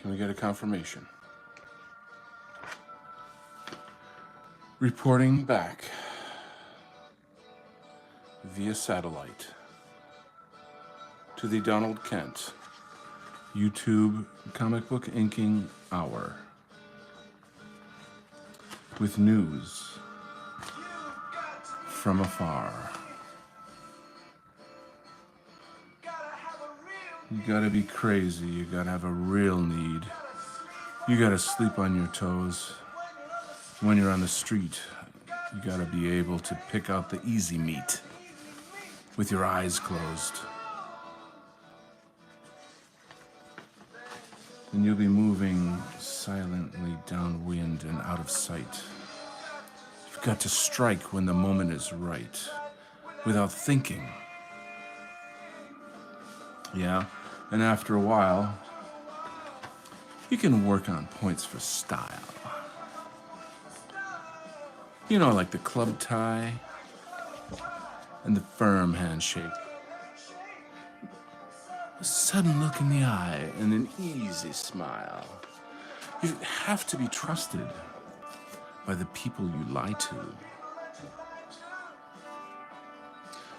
Can we get a confirmation? Reporting back via satellite to the Donald Kent YouTube Comic Book Inking Hour with news from afar. You gotta be crazy, you gotta have a real need. You gotta sleep on your toes. When you're on the street, you gotta be able to pick out the easy meat with your eyes closed. And you'll be moving silently downwind and out of sight. You've got to strike when the moment is right, without thinking. Yeah, and after a while, you can work on points for style. You know, like the club tie and the firm handshake. A sudden look in the eye and an easy smile. You have to be trusted by the people you lie to.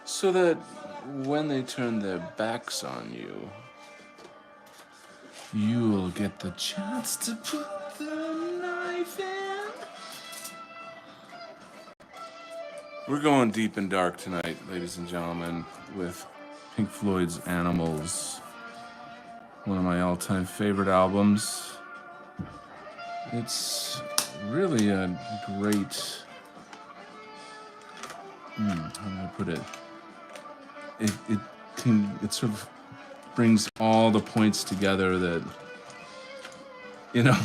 So that when they turn their backs on you, you'll get the chance to put the knife in. We're going deep and dark tonight, ladies and gentlemen, with Pink Floyd's Animals, one of my all-time favorite albums. It's really a great, how do I put it? It sort of brings all the points together that, you know,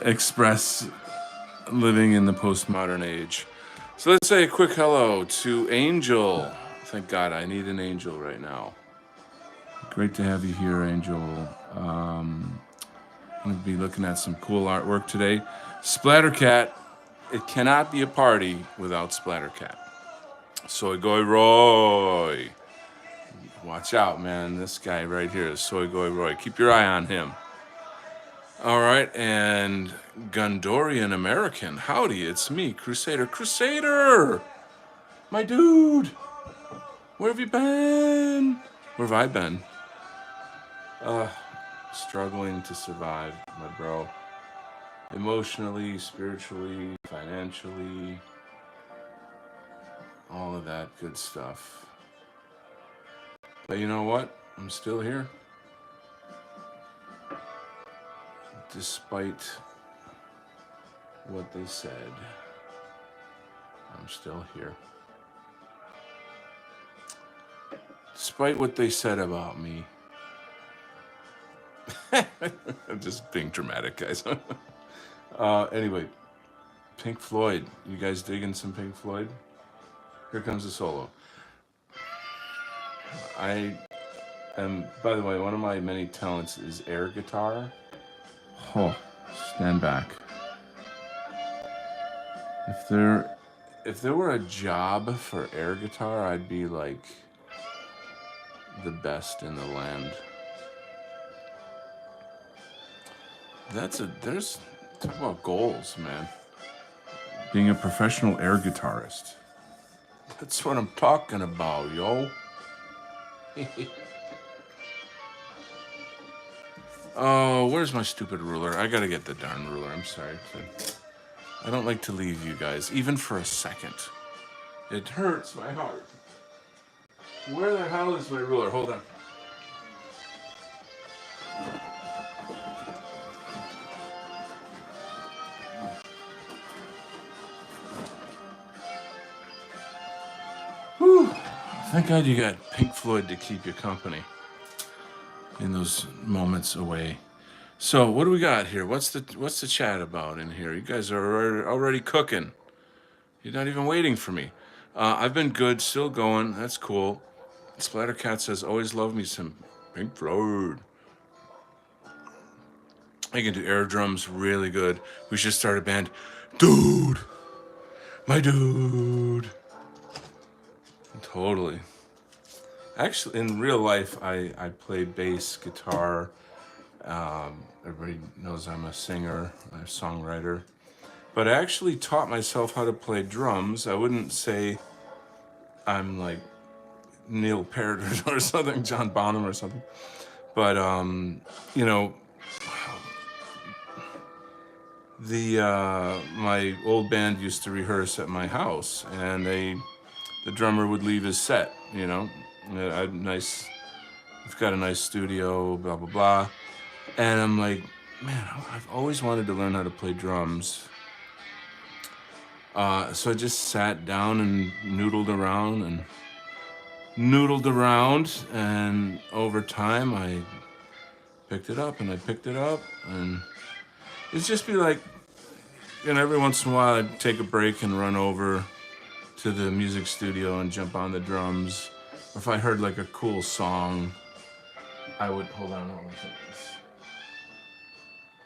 express living in the postmodern age. So let's say a quick hello to Angel. Thank God, I need an angel right now. Great to have you here, Angel. I'm going to be looking at some cool artwork today. Splattercat, it cannot be a party without Splattercat. Soy Goy Roy. Watch out, man. This guy right here is Soy Goy Roy. Keep your eye on him. All right, and Gondorian American. Howdy, it's me, Crusader. Crusader! My dude! Where have you been? Where have I been? Struggling to survive, my bro. Emotionally, spiritually, financially, all of that good stuff. But you know what? I'm still here. Despite what they said, I'm still here. Despite what they said about me. I'm just being dramatic, guys. Anyway, Pink Floyd. You guys digging some Pink Floyd? Here comes the solo. I am, by the way, one of my many talents is air guitar. Oh, stand back. If there were a job for air guitar, I'd be like the best in the land. There's talk about goals, man. Being a professional air guitarist. That's what I'm talking about, yo. Oh, where's my stupid ruler? I gotta get the darn ruler. I'm sorry. I don't like to leave you guys, even for a second. It hurts my heart. Where the hell is my ruler? Hold on. Whew. Thank God you got Pink Floyd to keep you company in those moments away. So what do we got here? What's the chat about in here? You guys are already cooking. You're not even waiting for me. I've been good, still going. That's cool. Splattercat says, always love me some Pink Floyd. I can do air drums really good. We should start a band. Dude! My dude! Totally. Actually, in real life, I play bass, guitar, Everybody knows I'm a singer, I'm a songwriter. But I actually taught myself how to play drums. I wouldn't say I'm like Neil Peart or something, John Bonham or something. But you know, my old band used to rehearse at my house, and the drummer would leave his set. You know, we've got a nice studio, blah blah blah. And I'm like, man, I've always wanted to learn how to play drums. So I just sat down and noodled around, and over time I picked it up and I picked it up, and it's just be like, every once in a while I'd take a break and run over to the music studio and jump on the drums. Or if I heard like a cool song, I would hold on.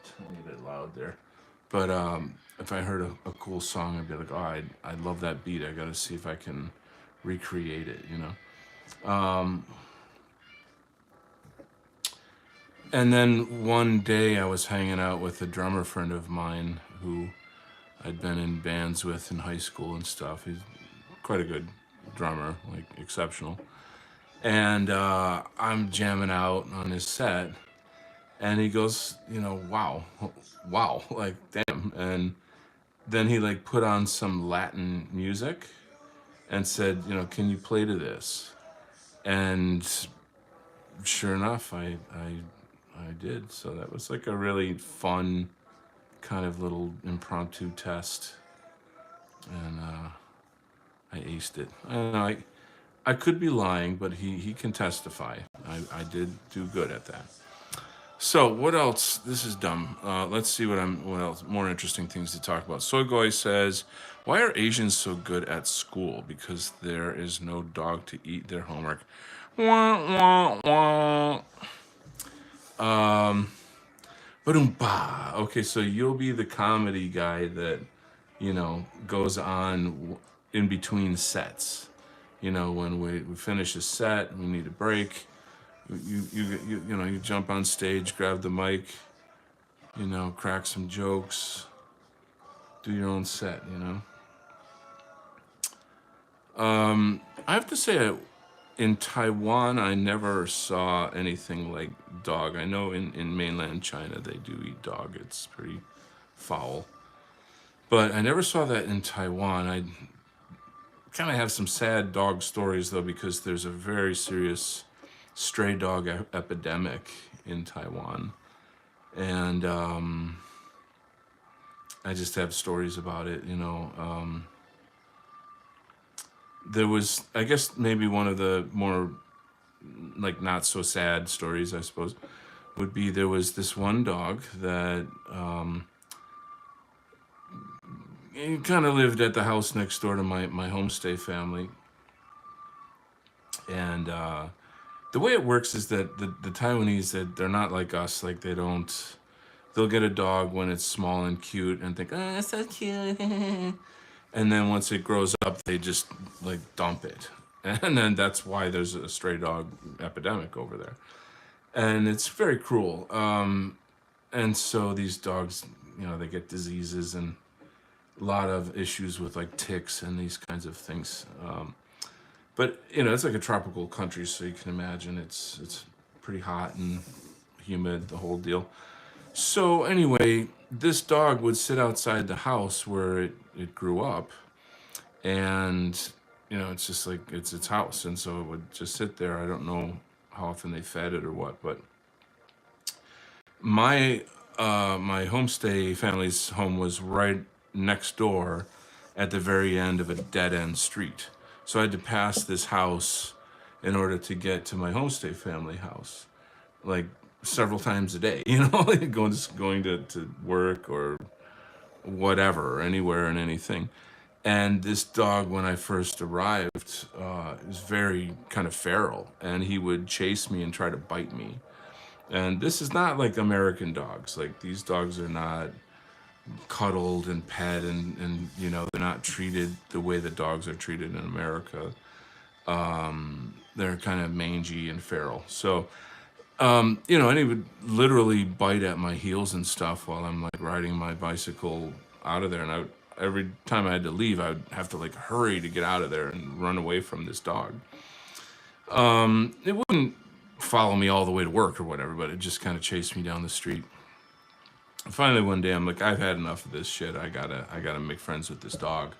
It's a tiny bit loud there, but if I heard a cool song, I'd be like, oh, I love that beat. I got to see if I can recreate it. And then one day I was hanging out with a drummer friend of mine who I'd been in bands with in high school and stuff. He's quite a good drummer, like exceptional. And I'm jamming out on his set, and he goes, wow, like damn. And then he like put on some Latin music and said, can you play to this? And sure enough, I did. So that was like a really fun kind of little impromptu test, and I aced it. I don't know, I could be lying, but he can testify. I did do good at that. So what else? This is dumb. Let's see what else. More interesting things to talk about. Soygoy says, "Why are Asians so good at school? Because there is no dog to eat their homework." Wah wah wah. Ba. Okay, so you'll be the comedy guy that goes on in between sets. When we finish a set, we need a break. You jump on stage, grab the mic, crack some jokes, do your own set. I have to say, in Taiwan, I never saw anything like dog. I know in mainland China they do eat dog. It's pretty foul. But I never saw that in Taiwan. I kind of have some sad dog stories, though, because there's a very serious stray dog epidemic in Taiwan. And I just have stories about it, there was, I guess, maybe one of the more like not so sad stories, I suppose, would be there was this one dog that he kind of lived at the house next door to my homestay family. And the way it works is that the Taiwanese, that they're not like us. Like they'll get a dog when it's small and cute and think, oh, that's so cute. And then once it grows up, they just like dump it. And then that's why there's a stray dog epidemic over there. And it's very cruel. And so these dogs, they get diseases and a lot of issues with like ticks and these kinds of things. But it's like a tropical country, so you can imagine it's pretty hot and humid, the whole deal. So anyway, this dog would sit outside the house where it grew up, and it's just like it's its house, and so it would just sit there. I don't know how often they fed it or what, but my homestay family's home was right next door at the very end of a dead end street. So I had to pass this house in order to get to my homestay family house, like several times a day, like going to work or whatever, or anywhere and anything. And this dog, when I first arrived, was very kind of feral, and he would chase me and try to bite me. And this is not like American dogs. Like, these dogs are not cuddled and pet, and they're not treated the way that dogs are treated in America. They're kind of mangy and feral. So And he would literally bite at my heels and stuff while I'm like riding my bicycle out of there. And every time I had to leave, I would have to like hurry to get out of there and run away from this dog. It wouldn't follow me all the way to work or whatever, but it just kind of chased me down the street. Finally, one day, I'm like, I've had enough of this shit. I gotta make friends with this dog.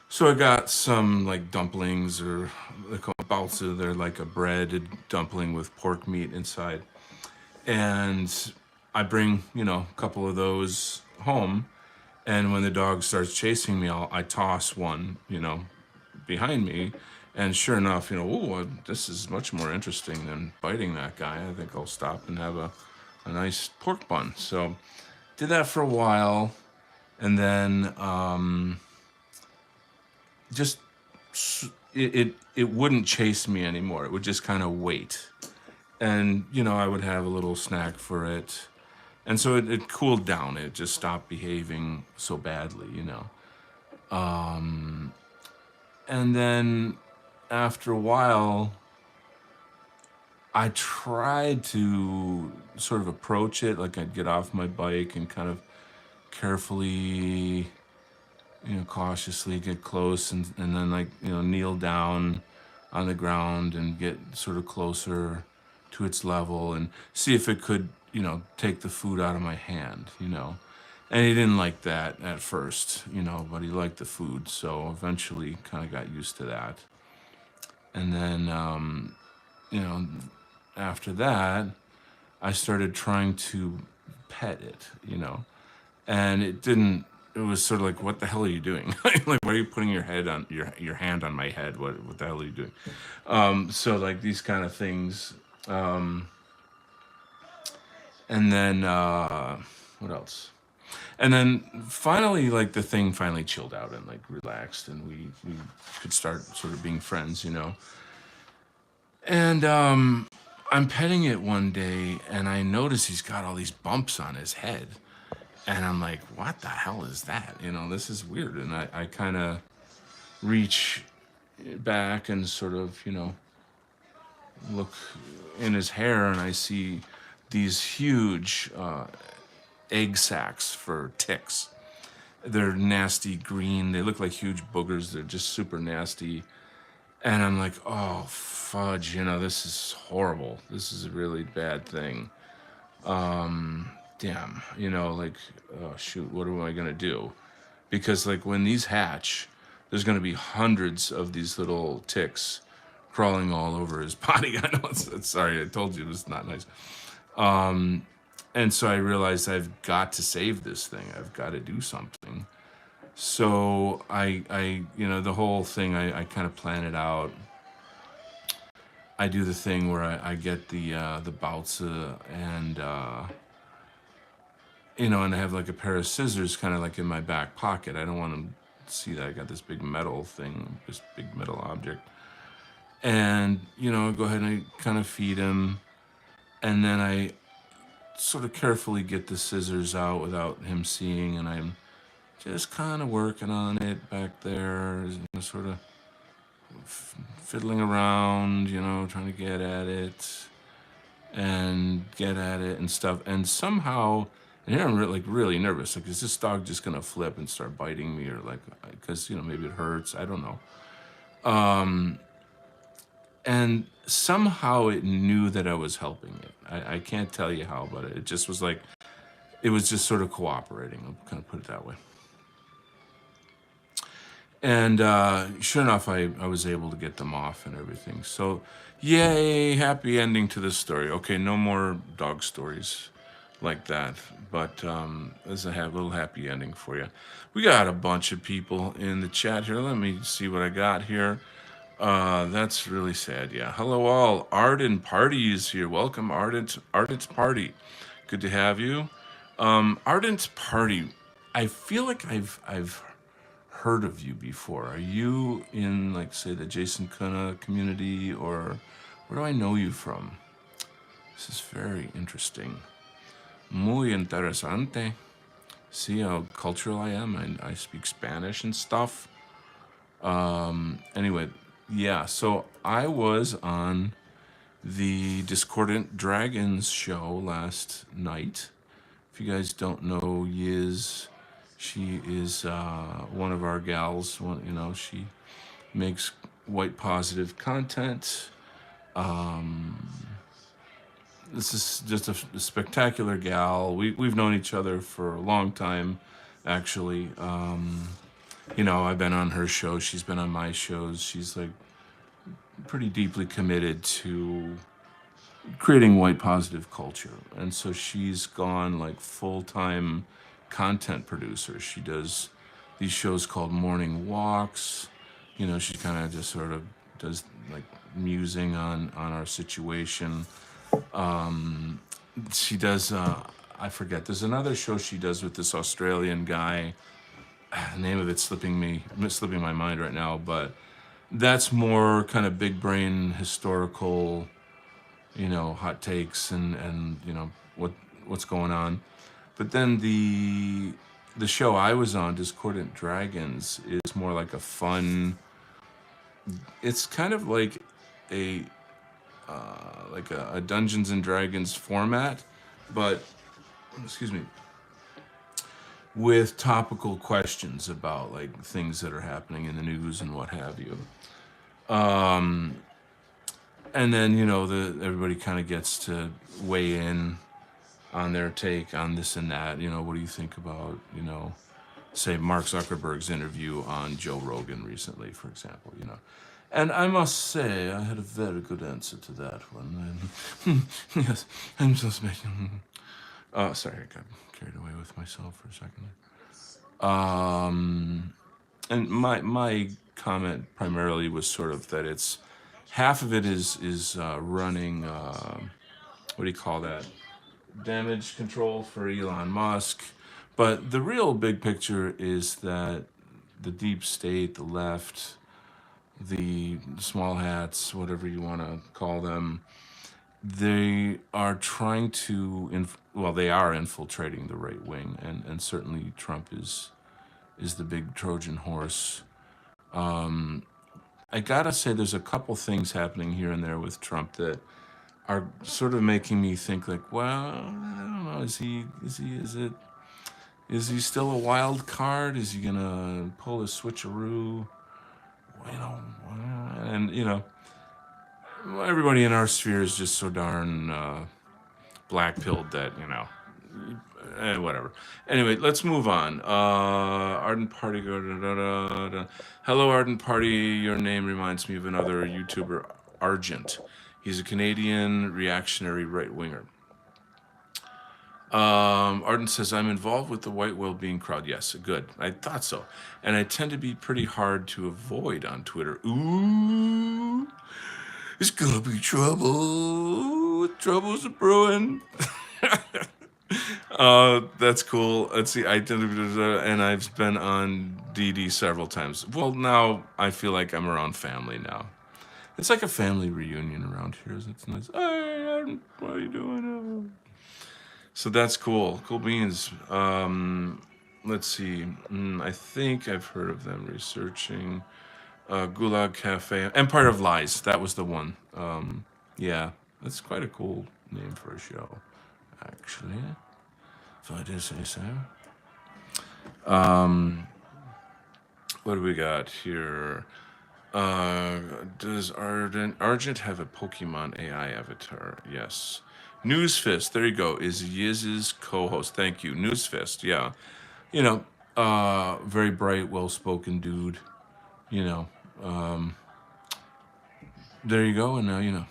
So I got some like dumplings, or they call balsa. They're like a breaded dumpling with pork meat inside, and I bring a couple of those home. And when the dog starts chasing me, I toss one, behind me, and sure enough, oh, this is much more interesting than biting that guy. I think I'll stop and have a nice pork bun. So did that for a while, and then just it wouldn't chase me anymore. It would just kind of wait, and I would have a little snack for it, and so it cooled down. It just stopped behaving so badly. And then after a while, I tried to sort of approach it, like I'd get off my bike and kind of carefully, cautiously get close, and then like, kneel down on the ground and get sort of closer to its level and see if it could, take the food out of my hand. And he didn't like that at first, but he liked the food. So eventually kind of got used to that. And then, you know, after that, I started trying to pet it. And it didn't, it was sort of like, what the hell are you doing? Like, why are you putting your head on your hand on my head? What the hell are you doing? So like these kind of things. And then, what else? And then finally, like the thing finally chilled out and like relaxed, and we could start sort of being friends. And I'm petting it one day, and I notice he's got all these bumps on his head, and I'm like, what the hell is that? This is weird. And I kind of reach back and sort of, look in his hair, and I see these huge egg sacs for ticks. They're nasty green. They look like huge boogers. They're just super nasty. And I'm like, oh, fudge, this is horrible. This is a really bad thing. Damn, like, oh, shoot, what am I going to do? Because, like, when these hatch, there's going to be hundreds of these little ticks crawling all over his body. I know, sorry, I told you it was not nice. And so I realized I've got to save this thing. I've got to do something. So I the whole thing, I kind of plan it out. I do the thing where I get the Balsa, and and I have like a pair of scissors kind of like in my back pocket. I don't want them to see that I got this big metal thing, this big metal object. And, I go ahead and I kind of feed him. And then I sort of carefully get the scissors out without him seeing. And I'm just kind of working on it back there, sort of fiddling around, trying to get at it and stuff. And somehow, and here I'm really nervous. Like, is this dog just gonna flip and start biting me, or like, because maybe it hurts. I don't know. And somehow it knew that I was helping it. I can't tell you how, but it just was like, it was just sort of cooperating. I'll kind of put it that way. And sure enough, I was able to get them off and everything. So, yay, happy ending to this story. Okay, no more dog stories like that. But there's a little happy ending for you. We got a bunch of people in the chat here. Let me see what I got here. That's really sad. Yeah. Hello all. Ardent Party is here. Welcome, Ardent Party. Good to have you. Ardent Party. I feel like I've heard of you before. Are you in, like, say, the Jason Kuna community, or where do I know you from? This is very interesting. Muy interesante. See how cultural I am, and I speak Spanish and stuff. Anyway, yeah, so I was on the Discordant Dragons show last night. If you guys don't know Yiz, she is one of our gals. She makes white positive content. This is just a spectacular gal. We've known each other for a long time, actually. I've been on her show. She's been on my shows. She's like pretty deeply committed to creating white positive culture. And so she's gone like full-time content producer. She does these shows called Morning Walks. She kind of just sort of does like musing on our situation. She does I forget, there's another show she does with this Australian guy. The name of it's slipping my mind right now, but that's more kind of big brain historical, hot takes and what's going on. But then the show I was on, Discordant Dragons, is more like a fun. It's kind of like a a Dungeons and Dragons format, but excuse me, with topical questions about like things that are happening in the news and what have you. And then everybody kind of gets to weigh in on their take on this and that. What do you think about say Mark Zuckerberg's interview on Joe Rogan recently, for example? And I must say, I had a very good answer to that one. Yes, I'm just making. Oh, sorry, I got carried away with myself for a second. And my comment primarily was sort of that it's half of it is running. What do you call that? Damage control for Elon Musk. But the real big picture is that the deep state, the left, the small hats, whatever you want to call them, they are trying to, they are infiltrating the right wing, and certainly Trump is the big Trojan horse. I gotta say, there's a couple things happening here and there with Trump that are sort of making me think like, well, I don't know, is he still a wild card? Is he gonna pull a switcheroo? And everybody in our sphere is just so darn black-pilled that whatever. Anyway, let's move on. Ardent Party. Hello, Ardent Party. Your name reminds me of another YouTuber, Argent. He's a Canadian reactionary right-winger. Arden says, I'm involved with the white well-being crowd. Yes, good. I thought so. And I tend to be pretty hard to avoid on Twitter. Ooh, it's gonna be trouble. Trouble's a brewing. That's cool. Let's see. And I've been on DD several times. Well, now I feel like I'm around family now. It's like a family reunion around here. It's nice. Hey, Arden, what are you doing? So that's cool. Cool beans. Let's see. I think I've heard of them. Researching Gulag Cafe. Empire of Lies. That was the one. Yeah, that's quite a cool name for a show, actually, if I do say so. What do we got here? Does Argent have a Pokemon AI avatar? Yes. Newsfist, there you go, is Yiz's co-host. Thank you. Newsfist, yeah. Very bright, well-spoken dude. There you go, and now,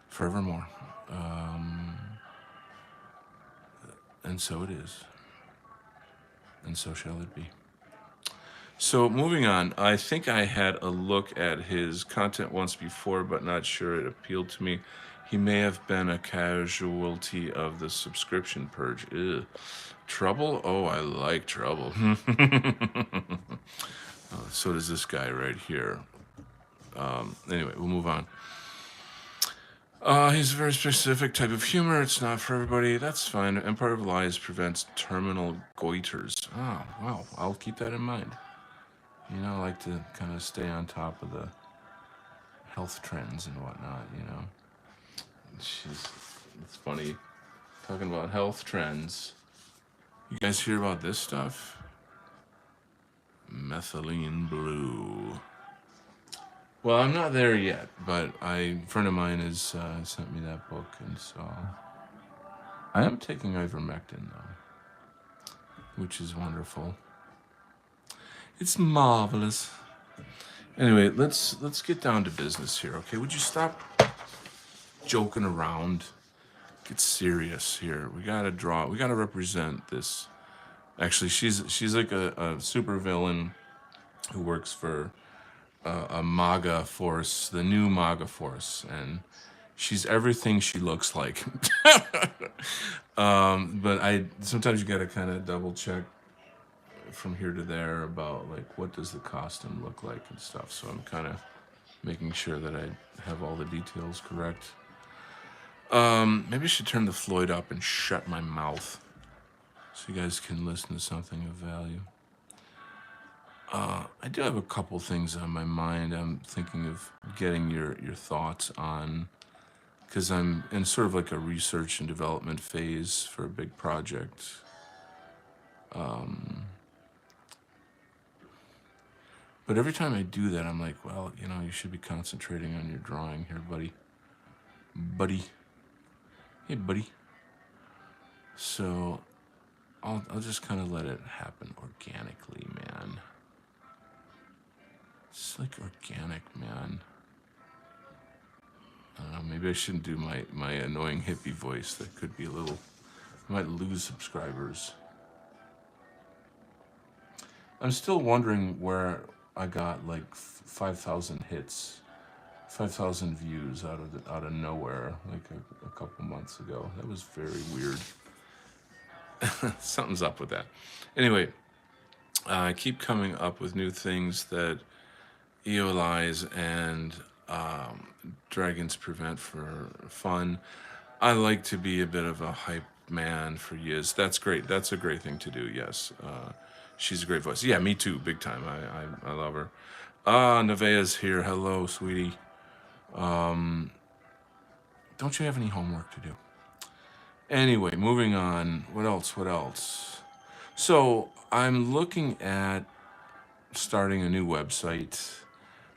forevermore. And so it is. And so shall it be. So moving on, I think I had a look at his content once before, but not sure it appealed to me. He may have been a casualty of the subscription purge. Ew. Trouble? Oh, I like trouble. So does this guy right here. Anyway, we'll move on. He's a very specific type of humor. It's not for everybody. That's fine. Empire of Lies prevents terminal goiters. Oh, wow. I'll keep that in mind. I like to kind of stay on top of the health trends and whatnot, you know. It's funny talking about health trends. You guys hear about this stuff? Methylene blue. Well, I'm not there yet, but a friend of mine has sent me that book, and so I am taking ivermectin though, which is wonderful. It's marvelous. Anyway, let's get down to business here, okay? Would you stop joking around? Get serious here. We gotta draw. We gotta represent this. Actually, she's like a super villain who works for a MAGA force, the new MAGA force, and she's everything she looks like. But I sometimes you gotta kind of double check from here to there about like what does the costume look like and stuff. So I'm kind of making sure that I have all the details correct. Maybe I should turn the Floyd up and shut my mouth so you guys can listen to something of value. I do have a couple things on my mind. I'm thinking of getting your thoughts on, because I'm in sort of like a research and development phase for a big project. But every time I do that, I'm like, well, you know, you should be concentrating on your drawing here, buddy. Buddy. Hey, buddy. So I'll just kind of let it happen organically, man. It's like organic, man. I don't know, maybe I shouldn't do my annoying hippie voice. That could be a little, I might lose subscribers. I'm still wondering where I got like 5,000 hits, 5,000 views out of nowhere, like a couple months ago. That was very weird. Something's up with that. Anyway, I keep coming up with new things that Eolize and Dragons Prevent for fun. I like to be a bit of a hype man for Yiz. That's great. That's a great thing to do. Yes, she's a great voice. Yeah, me too, big time. I love her. Nevaeh's here. Hello, sweetie. Don't you have any homework to do? Anyway, moving on. What else? What else? So I'm looking at starting a new website,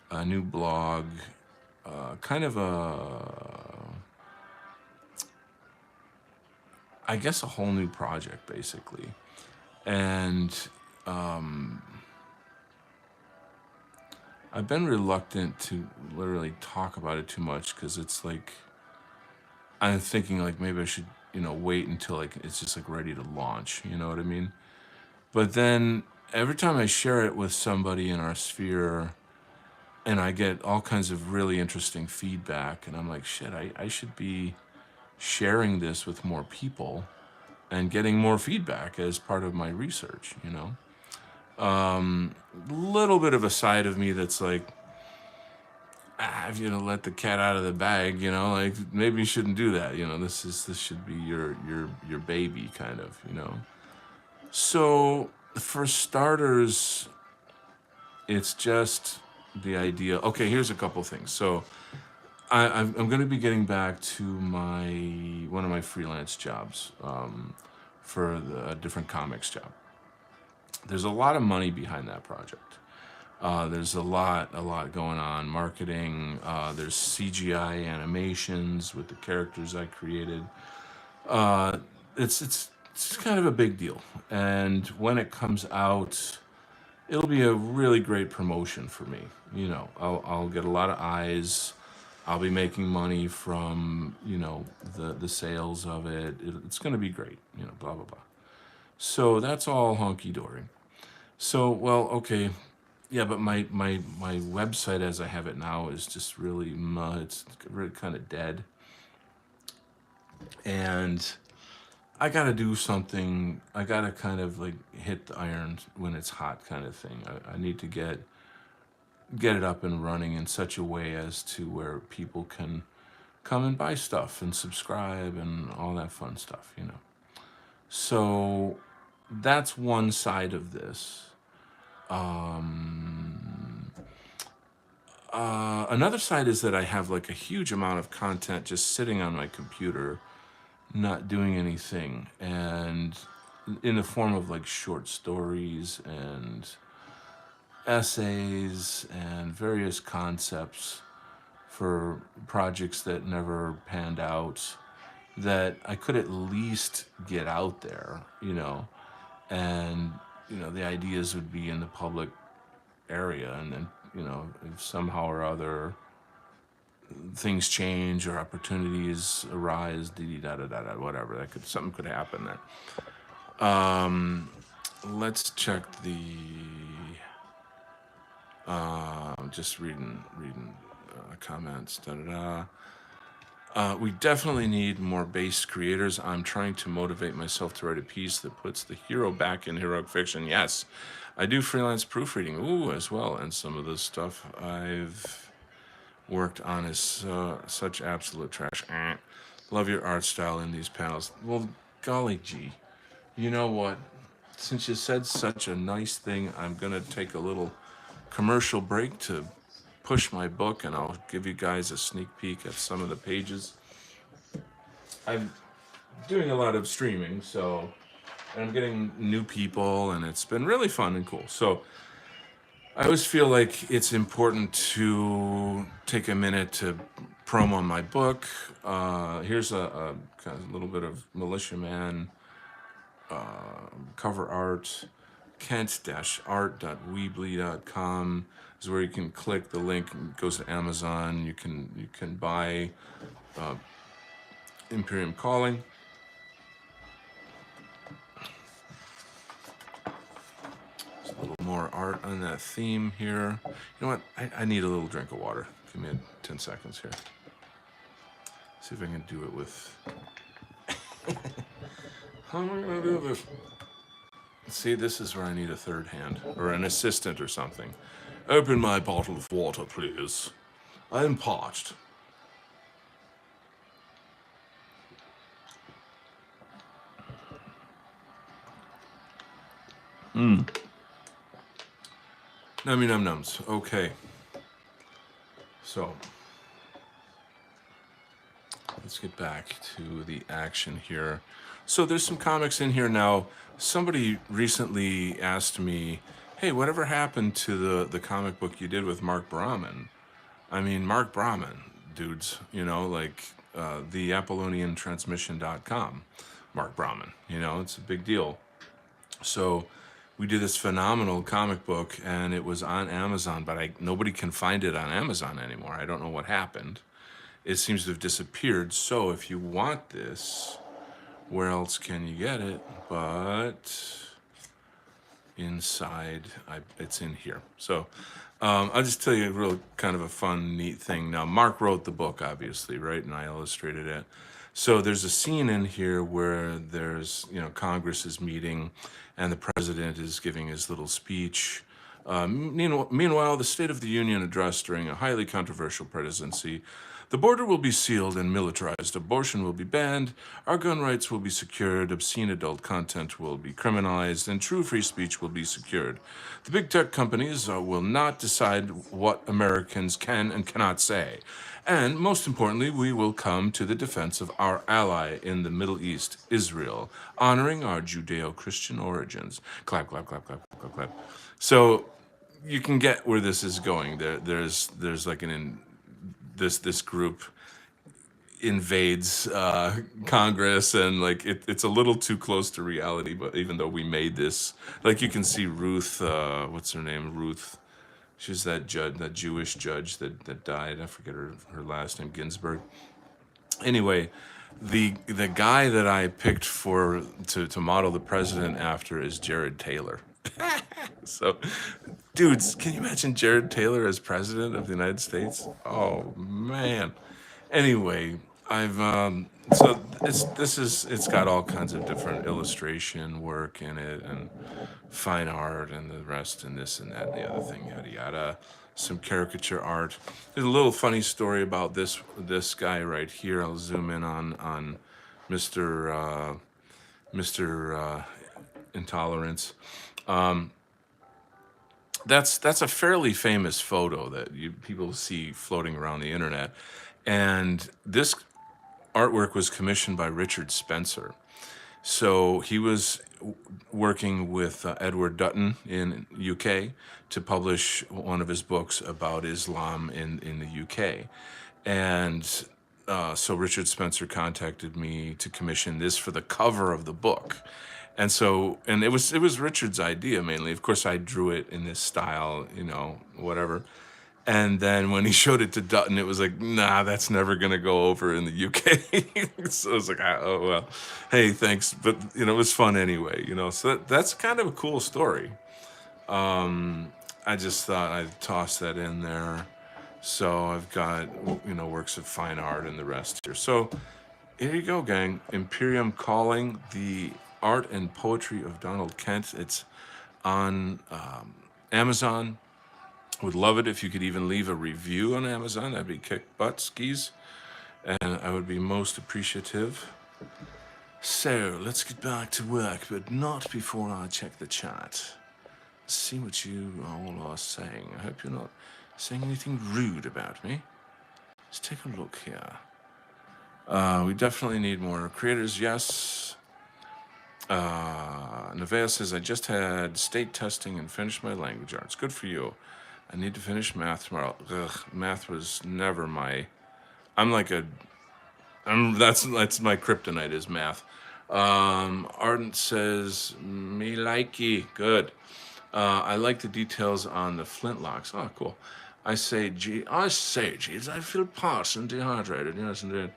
a new blog, kind of I guess a whole new project basically. And I've been reluctant to literally talk about it too much because it's like I'm thinking like maybe I should, you know, wait until like it's just like ready to launch, you know what I mean? But then every time I share it with somebody in our sphere and I get all kinds of really interesting feedback and I'm like, shit, I should be sharing this with more people and getting more feedback as part of my research, you know? Little bit of a side of me that's like, if you know, let the cat out of the bag, you know, like maybe you shouldn't do that, you know. This should be your baby, kind of, you know. So for starters, it's just the idea. Okay, here's a couple things. So I'm going to be getting back to one of my freelance jobs for a different comics job. There's a lot of money behind that project. There's a lot going on. Marketing. There's CGI animations with the characters I created. It's kind of a big deal. And when it comes out, it'll be a really great promotion for me. You know, I'll get a lot of eyes. I'll be making money from, you know, the sales of it. It's going to be great. You know, blah blah blah. So that's all honky dory. So well, okay. Yeah, but my website as I have it now is just really it's really kind of dead, and I gotta do something. I gotta kind of like hit the iron when it's hot, kind of thing. I need to get it up and running in such a way as to where people can come and buy stuff and subscribe and all that fun stuff, you know. So that's one side of this. Another side is that I have like a huge amount of content just sitting on my computer, not doing anything, and in the form of like short stories and essays and various concepts for projects that never panned out that I could at least get out there, and the ideas would be in the public area, and then if somehow or other things change or opportunities arise, da da da da, whatever, something could happen there. Let's check the. Just reading comments. Da da da. We definitely need more base creators. I'm trying to motivate myself to write a piece that puts the hero back in heroic fiction. Yes, I do freelance proofreading, as well, and some of the stuff I've worked on is such absolute trash. Love your art style in these panels. Well, golly gee, you know what? Since you said such a nice thing, I'm gonna take a little commercial break to push my book, and I'll give you guys a sneak peek at some of the pages. I'm doing a lot of streaming, and I'm getting new people, and it's been really fun and cool. So I always feel like it's important to take a minute to promo my book. Here's a kind of little bit of Militia Man cover art. Kent-art.weebly.com is where you can click the link. It goes to Amazon. You can buy Imperium Calling. There's a little more art on that theme here. You know what? I need a little drink of water. Give me 10 seconds here. See if I can do it with. How am I gonna do this? See, this is where I need a third hand, or an assistant or something. Open my bottle of water, please. I am parched. Nummy num nums. Okay. So, let's get back to the action here. So there's some comics in here now. Somebody recently asked me, hey, whatever happened to the comic book you did with Mark Brahman? I mean, Mark Brahman, dudes, like the ApollonianTransmission.com, Mark Brahman, it's a big deal. So we did this phenomenal comic book, and it was on Amazon, but nobody can find it on Amazon anymore. I don't know what happened. It seems to have disappeared. So if you want this, where else can you get it? But inside, it's in here. So I'll just tell you a real kind of a fun, neat thing. Now, Mark wrote the book, obviously, right? And I illustrated it. So there's a scene in here where there's, Congress is meeting and the president is giving his little speech. Meanwhile, the State of the Union address during a highly controversial presidency. The border will be sealed and militarized. Abortion will be banned. Our gun rights will be secured. Obscene adult content will be criminalized. And true free speech will be secured. The big tech companies will not decide what Americans can and cannot say. And most importantly, we will come to the defense of our ally in the Middle East, Israel, honoring our Judeo-Christian origins. Clap, clap, clap, clap, clap, clap. So you can get where this is going. There's like this group invades Congress, and like it's a little too close to reality. But even though we made this, like you can see Ruth, what's her name? Ruth. She's that judge, that Jewish judge that died. I forget her last name, Ginsburg. Anyway, the guy that I picked to model the president after is Jared Taylor. So, dudes, can you imagine Jared Taylor as president of the United States? Oh man. Anyway, I've so it's got all kinds of different illustration work in it and fine art and the rest and this and that and the other thing, yada yada. Some caricature art. There's a little funny story about this guy right here. I'll zoom in on Mr. Intolerance. that's a fairly famous photo that people see floating around the internet, and this artwork was commissioned by Richard Spencer. So he was working with Edward Dutton in UK to publish one of his books about Islam in the UK. And so Richard Spencer contacted me to commission this for the cover of the book. And it was Richard's idea mainly. Of course, I drew it in this style, whatever. And then when he showed it to Dutton, it was like, nah, that's never gonna go over in the UK. So I was like, oh well, hey, thanks, but it was fun anyway. So that's kind of a cool story. I just thought I'd toss that in there. So I've got works of fine art and the rest here. So here you go, gang. Imperium Calling: The Art and Poetry of Donald Kent. It's on Amazon. Would love it if you could even leave a review on Amazon. That'd be kick butt skis, and I would be most appreciative. So let's get back to work, but not before I check the chat. See what you all are saying. I hope you're not saying anything rude about me. Let's take a look here. We definitely need more creators, yes. Nevea says, I just had state testing and finished my language arts. Good for you. I need to finish math tomorrow. Ugh, math was never my. That's my kryptonite is math. Ardent says, me likey. Good. I like the details on the flintlocks. Oh, cool. I say, Jeeves, I feel parched and dehydrated. Yes, indeed.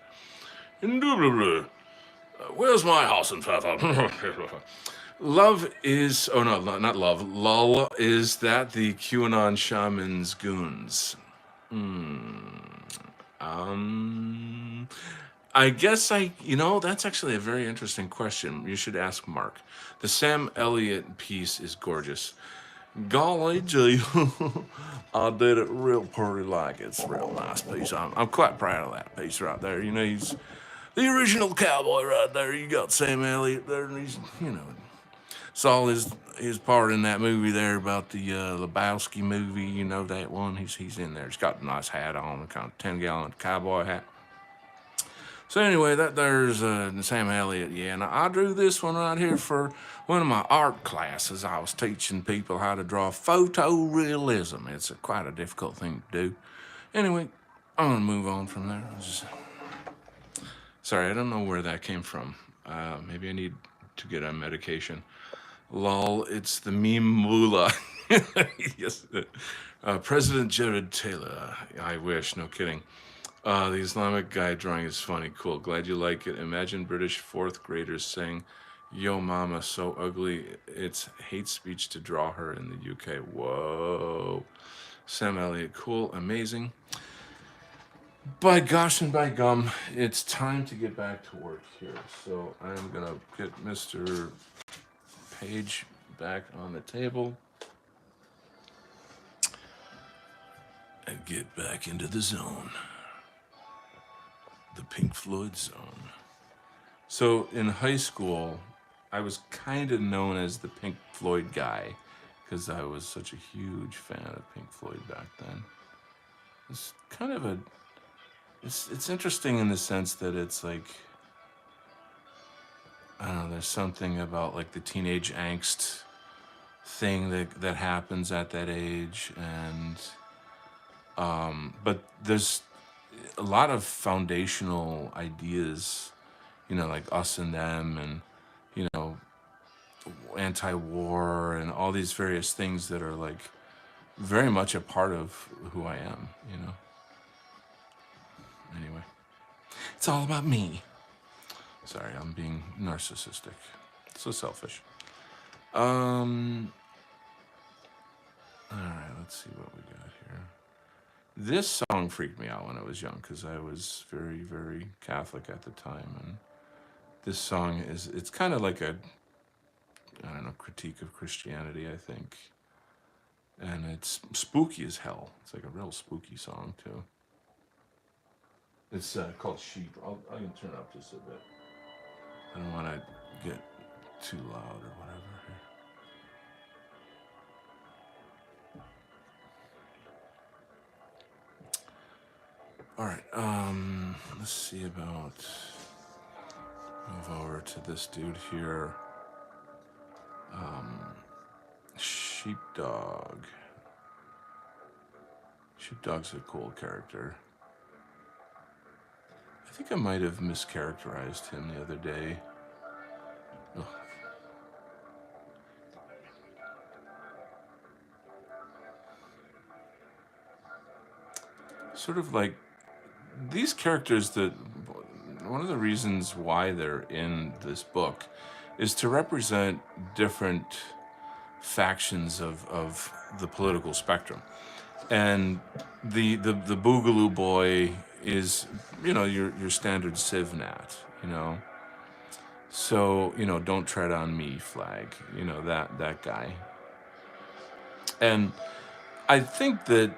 Indubitably. Where's my house and pfeffer? Love is, oh no, not love. Lull is that the QAnon shaman's goons. I guess that's actually a very interesting question. You should ask Mark. The Sam Elliott piece is gorgeous. Golly gee, I did it real pretty like it's a real nice piece. I'm quite proud of that piece right there. He's the original cowboy right there. You got Sam Elliott there, and he's, saw his part in that movie there about the Lebowski movie. That one. He's in there. He's got a nice hat on, a kind of 10-gallon cowboy hat. So anyway, there's Sam Elliott. Yeah, and I drew this one right here for one of my art classes. I was teaching people how to draw photorealism. It's quite a difficult thing to do. Anyway, I'm gonna move on from there. Sorry, I don't know where that came from. Maybe I need to get on medication. Lol, it's the meme moolah. Yes. President Jared Taylor. I wish, no kidding. The Islamic guy drawing is funny. Cool. Glad you like it. Imagine British fourth graders saying, yo mama, so ugly. It's hate speech to draw her in the UK. Whoa. Sam Elliott, cool, amazing. By gosh and by gum, it's time to get back to work here. So I'm going to get Mr. Page back on the table and get back into the zone. The Pink Floyd zone. So in high school, I was kind of known as the Pink Floyd guy because I was such a huge fan of Pink Floyd back then. It's kind of it's interesting in the sense that it's like, I don't know, there's something about like the teenage angst thing that happens at that age, and but there's a lot of foundational ideas, like Us and Them, and anti-war, and all these various things that are like very much a part of who I am. Anyway, it's all about me. Sorry, I'm being narcissistic. So selfish. All right, let's see what we got here. This song freaked me out when I was young because I was very, very Catholic at the time, and this song it's kind of like a, I don't know, critique of Christianity, I think. And it's spooky as hell. It's like a real spooky song too. It's called Sheep. I can turn it up just a bit. I don't want to get too loud or whatever. All right. Let's see about move over to this dude here. Sheepdog. Sheepdog's a cool character. I think I might have mischaracterized him the other day. Ugh. Sort of like these characters that one of the reasons why they're in this book is to represent different factions of the political spectrum. And the Boogaloo boy is, your standard Civnat, you know. So, don't tread on me flag, that guy. And I think that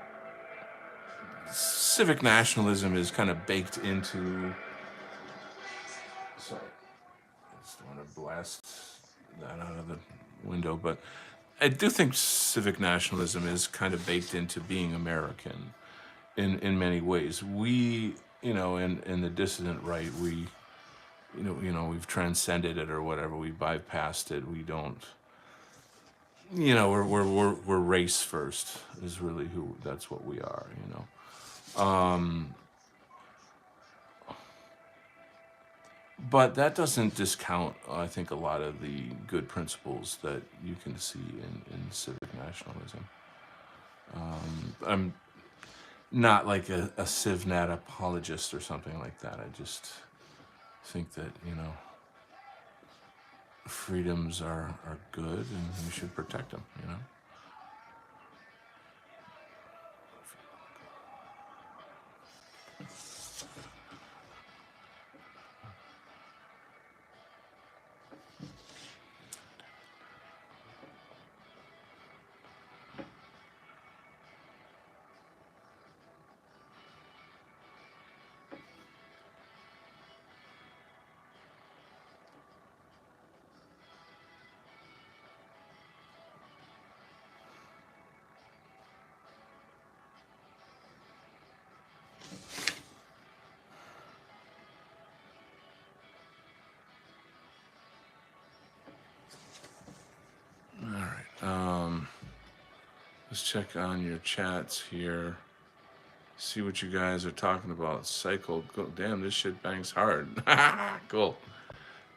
civic nationalism is kind of baked into. Sorry, I just want to blast that out of the window, but I do think civic nationalism is kind of baked into being American in many ways. We, in the dissident right, we, we've transcended it or whatever. We bypassed it. We don't. We're race first is really who. That's what we are. But that doesn't discount, I think, a lot of the good principles that you can see in civic nationalism. I'm not like a Civnat apologist or something like that. I just think that, freedoms are good and we should protect them. All right. Let's check on your chats here. See what you guys are talking about. Cycle. Damn, this shit bangs hard. Cool.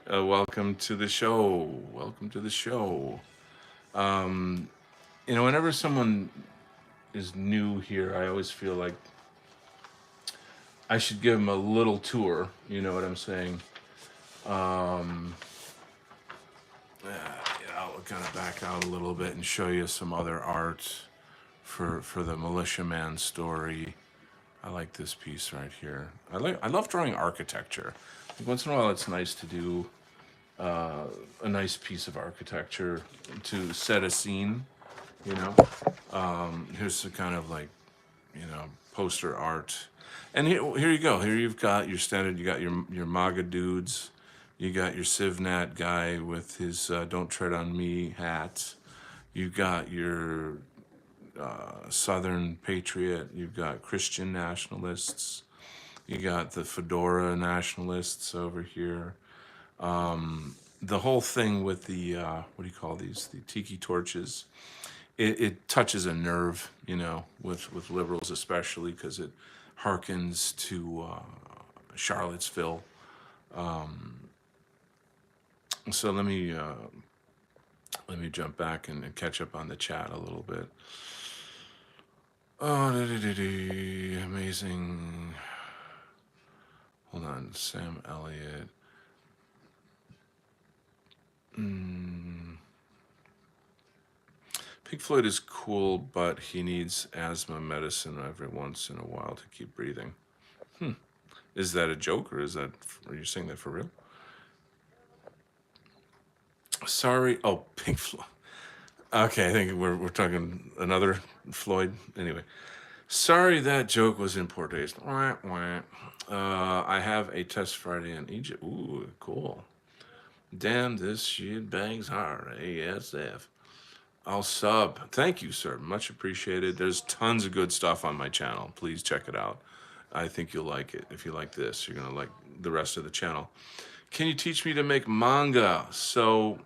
Welcome to the show. Welcome to the show. Whenever someone is new here, I always feel like I should give them a little tour. You know what I'm saying? I'll kind of back out a little bit and show you some other art for the militiaman story. I like this piece right here. I love drawing architecture. Once in a while, it's nice to do a nice piece of architecture to set a scene. Here's some kind of like, poster art, and here you go. Here you've got your standard. You got your MAGA dudes. You got your Civnat guy with his "Don't Tread on Me" hat. You got your Southern Patriot. You've got Christian nationalists. You got the fedora nationalists over here. The whole thing with the what do you call these? The tiki torches. It touches a nerve, with liberals especially because it harkens to Charlottesville. So let me jump back and catch up on the chat a little bit. Oh, amazing. Hold on, Sam Elliott. Pink Floyd is cool, but he needs asthma medicine every once in a while to keep breathing. Is that a joke, or are you saying that for real? Sorry. Oh, Pink Floyd. Okay, I think we're talking another Floyd. Anyway, sorry that joke was in poor taste. Wah, wah. I have a test Friday in Egypt. Ooh, cool. Damn, this shit bangs hard. ASF. I'll sub. Thank you, sir. Much appreciated. There's tons of good stuff on my channel. Please check it out. I think you'll like it. If you like this, you're gonna like the rest of the channel. Can you teach me to make manga? So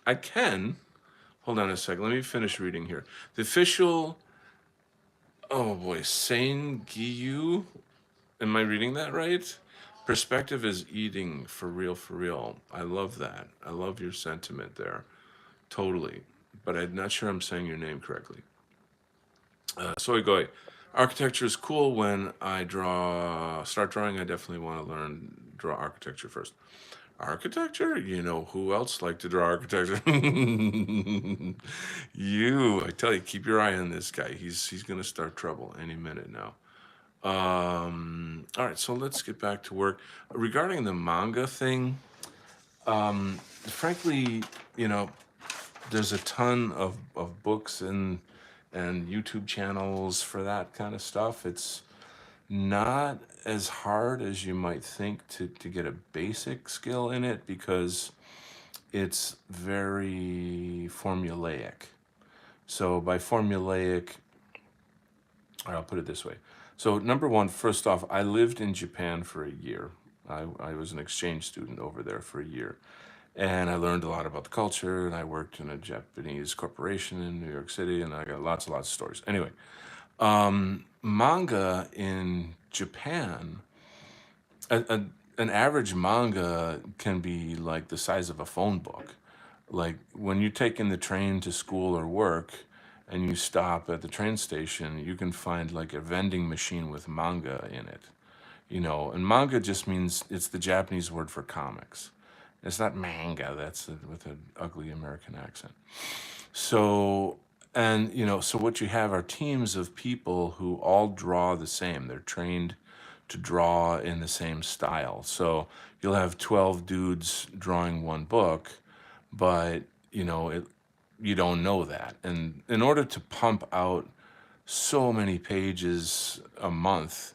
I can. Hold on a second. Let me finish reading here. The official, oh boy, Seingyu. Am I reading that right? Perspective is eating for real, for real. I love that. I love your sentiment there. Totally. But I'm not sure I'm saying your name correctly. Soigoi. Architecture is cool when I start drawing. I definitely want to draw architecture first. Architecture? You know who else like to draw architecture? You. I tell you, keep your eye on this guy. He's gonna start trouble any minute now. All right, so let's get back to work. Regarding the manga thing, frankly, you know, there's a ton of books and YouTube channels for that kind of stuff. It's not as hard as you might think to get a basic skill in it because it's very formulaic. So by formulaic, or I'll put it this way. So number one, first off, I lived in Japan for a year. I was an exchange student over there for a year. And I learned a lot about the culture, and I worked in a Japanese corporation in New York City, and I got lots and lots of stories. Anyway, manga in Japan, an average manga can be like the size of a phone book. Like when you take in the train to school or work and you stop at the train station, you can find like a vending machine with manga in it. You know, and manga just means it's the Japanese word for comics. It's not manga, that's with an ugly American accent. So, and you know, so what you have are teams of people who all draw the same. They're trained to draw in the same style. So you'll have 12 dudes drawing one book, but you know, you don't know that. And in order to pump out so many pages a month,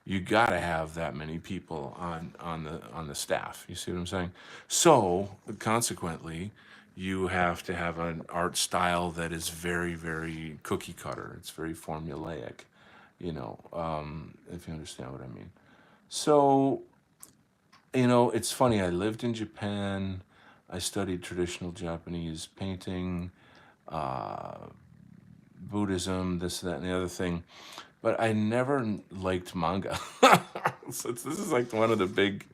you got to have that many people on the staff. You see what I'm saying? So consequently, you have to have an art style that is very, very cookie cutter. It's very formulaic, you know, if you understand what I mean. So, you know, it's funny. I lived in Japan. I studied traditional Japanese painting, Buddhism, this, that, and the other thing. But I never liked manga. So this is like one of the big.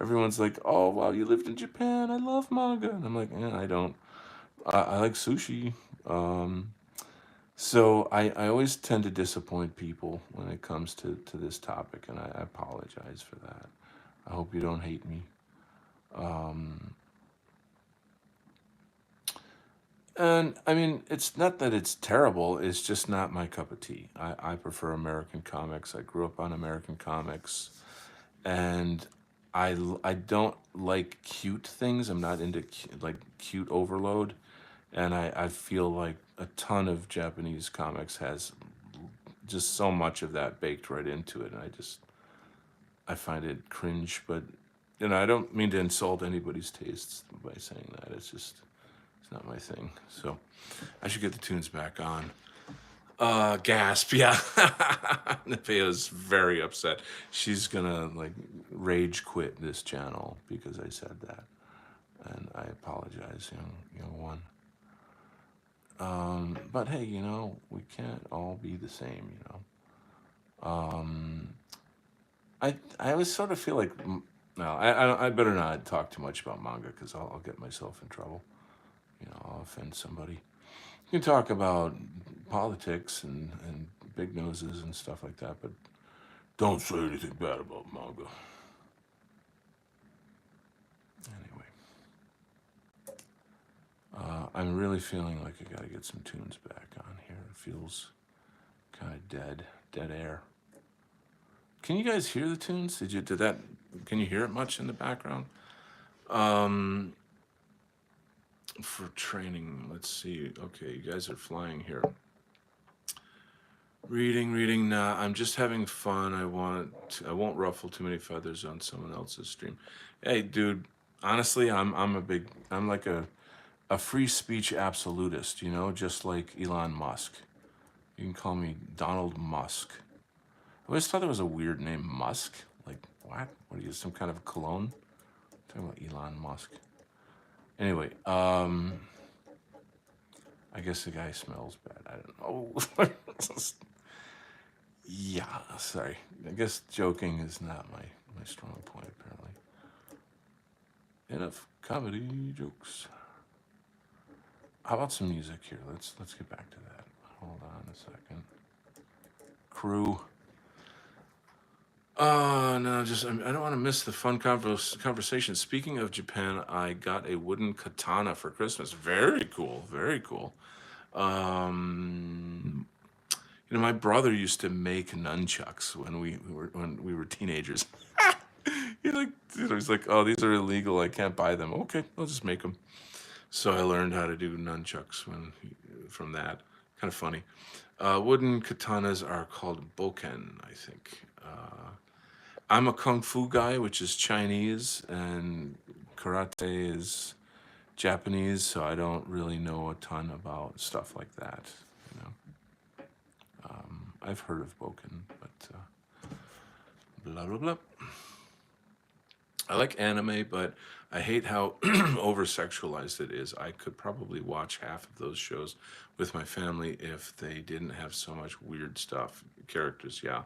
Everyone's like, "Oh wow, you lived in Japan. I love manga," and I'm like, "Yeah, I don't. I like sushi." Um, so I always tend to disappoint people when it comes to this topic, and I apologize for that. I hope you don't hate me. And I mean, it's not that it's terrible, it's just not my cup of tea. I prefer American comics. I grew up on American comics. And I don't like cute things. I'm not into like cute overload. And I feel like a ton of Japanese comics has just so much of that baked right into it. And I find it cringe. But, you know, I don't mean to insult anybody's tastes by saying that. It's not my thing. So I should get the tunes back on. Gasp, yeah. Nepea's very upset. She's gonna like rage quit this channel because I said that. And I apologize, young one. But hey, you know, we can't all be the same, you know. I always sort of feel like, no, I better not talk too much about manga because I'll get myself in trouble. You know, I'll offend somebody. You can talk about politics and big noses and stuff like that, but don't say anything bad about manga. Anyway, I'm really feeling like I gotta get some tunes back on here. It feels kind of dead air. Can you guys hear the tunes? Can you hear it much in the background? For training, let's see. Okay, you guys are flying here. Reading. Nah, I'm just having fun. I won't ruffle too many feathers on someone else's stream. Hey, dude. Honestly, I'm like a free speech absolutist. You know, just like Elon Musk. You can call me Donald Musk. always thought there was a weird name, Musk. Like, what? What are you, some kind of cologne? I'm talking about Elon Musk. Anyway, I guess the guy smells bad. I don't know. Yeah, sorry. I guess joking is not my strong point, apparently. Enough comedy jokes. How about some music here? Let's get back to that. Hold on a second. Crew. No, just I don't want to miss the fun conversation. Speaking of Japan, I got a wooden katana for Christmas. Very cool, very cool. Um, my brother used to make nunchucks when we were teenagers. He's like, oh, these are illegal. I can't buy them. Okay, I'll just make them. So I learned how to do nunchucks from that. Kind of funny. Wooden katanas are called boken, I think. I'm a kung fu guy, which is Chinese, and karate is Japanese, so I don't really know a ton about stuff like that. You know, I've heard of boken, but blah blah blah. I like anime, but I hate how over sexualized it is. I could probably watch half of those shows with my family if they didn't have so much weird stuff. Characters, yeah.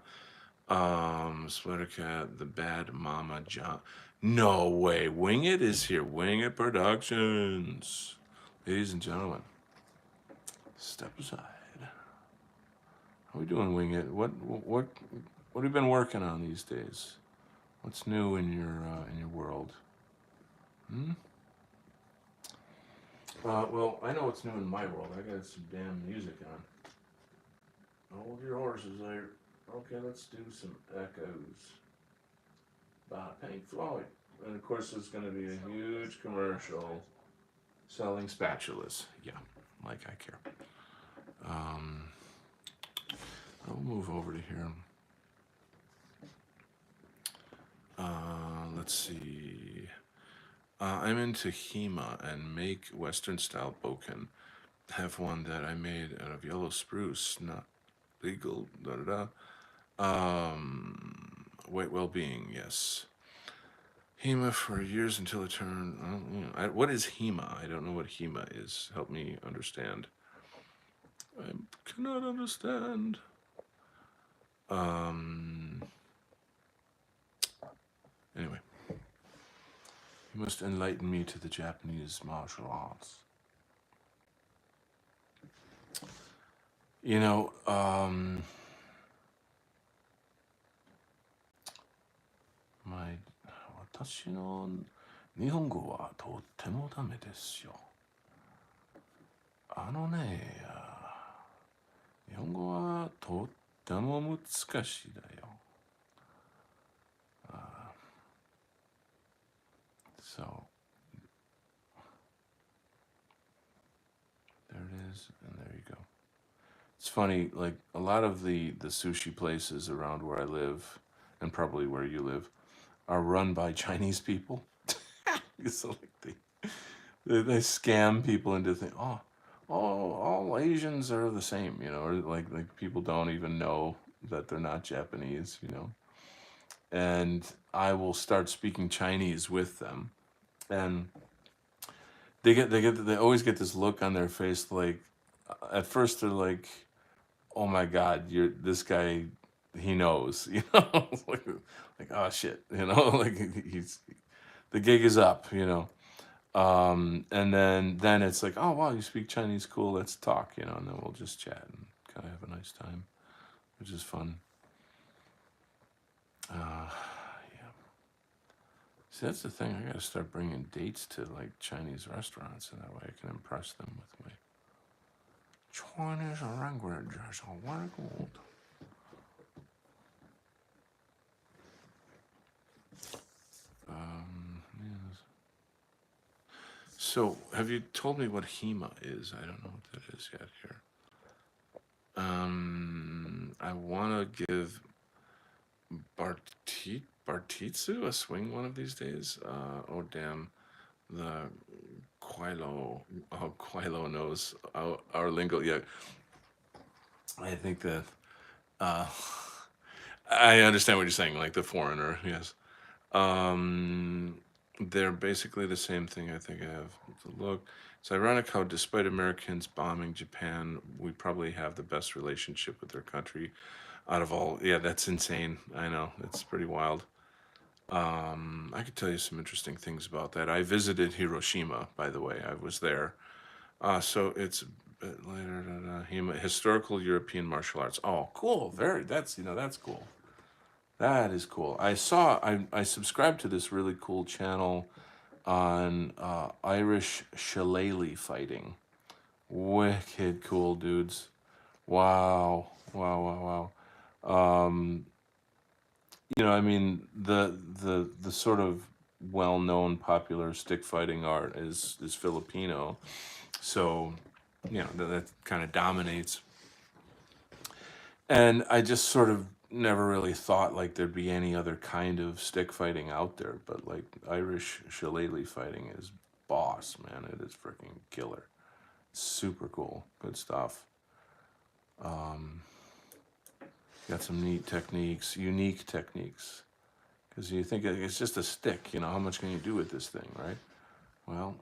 Sweater Cat, The Bad Mama John. No way. Wing It is here. Wing It Productions. Ladies and gentlemen, step aside. How we doing, Wing It? What have you been working on these days? What's new in your world? Hmm? Well, I know what's new in my world. I got some damn music on. Hold your horses there. Okay, let's do some echoes by Pink Floyd. And of course, there's going to be a huge commercial selling spatulas. Yeah, like I care. I'll move over to here. Let's see. I'm into Hema and make Western style boken. Have one that I made out of yellow spruce, not legal, da da da. White well being, yes. HEMA for years until it turned. What is HEMA? I don't know what HEMA is. Help me understand. I cannot understand. Anyway, you must enlighten me to the Japanese martial arts. You know, my 私の日本語はとってもダメですよ。日本語はとっても難しいだよ。So there it is, and there you go. It's funny, like a lot of the sushi places around where I live, and probably where you live, are run by Chinese people. So like they scam people into thinking, oh, all Asians are the same, or like people don't even know that they're not Japanese, And I will start speaking Chinese with them, and they always get this look on their face, like at first they're like, oh my God, this guy, he knows, like oh shit, like he's the gig is up, and then it's like, oh wow, you speak Chinese, cool, let's talk, and then we'll just chat and kind of have a nice time, which is fun. Yeah. See, that's the thing. I gotta start bringing dates to like Chinese restaurants, and that way I can impress them with my Chinese language. So very good. Yes. So, have you told me what HEMA is? I don't know what that is yet here. I want to give Bartitsu a swing one of these days. Oh, damn. The Quilo knows our lingo. Yeah, I think that I understand what you're saying, like the foreigner, yes. Um, they're basically the same thing. I think I have to look. It's ironic how, despite Americans bombing Japan, we probably have the best relationship with their country out of all. Yeah, that's insane. I know it's pretty wild. I could tell you some interesting things about that. I visited Hiroshima, by the way. I was there. So it's a bit later. Historical European martial arts. Oh, cool. Very. That's cool. That is cool. I subscribed to this really cool channel on Irish shillelagh fighting. Wicked cool dudes. Wow. Wow, wow, wow. I mean, the sort of well-known popular stick fighting art is Filipino. So, that kind of dominates. And I just sort of never really thought like there'd be any other kind of stick fighting out there, but like Irish shillelagh fighting is boss, man. It is freaking killer. Super cool. Good stuff. Got some neat techniques, unique techniques. Because you think it's just a stick, how much can you do with this thing, right? Well,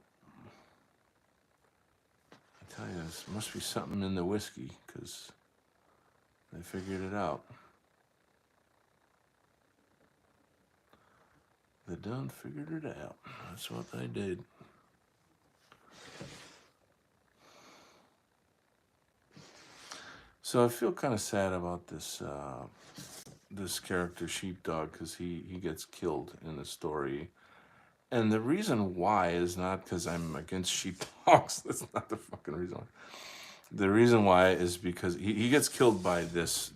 I tell you, there must be something in the whiskey, because they figured it out. They done figured it out. That's what they did. So I feel kind of sad about this character Sheepdog, because he gets killed in the story, and the reason why is not because I'm against sheepdogs. That's not the fucking reason why. The reason why is because he gets killed by this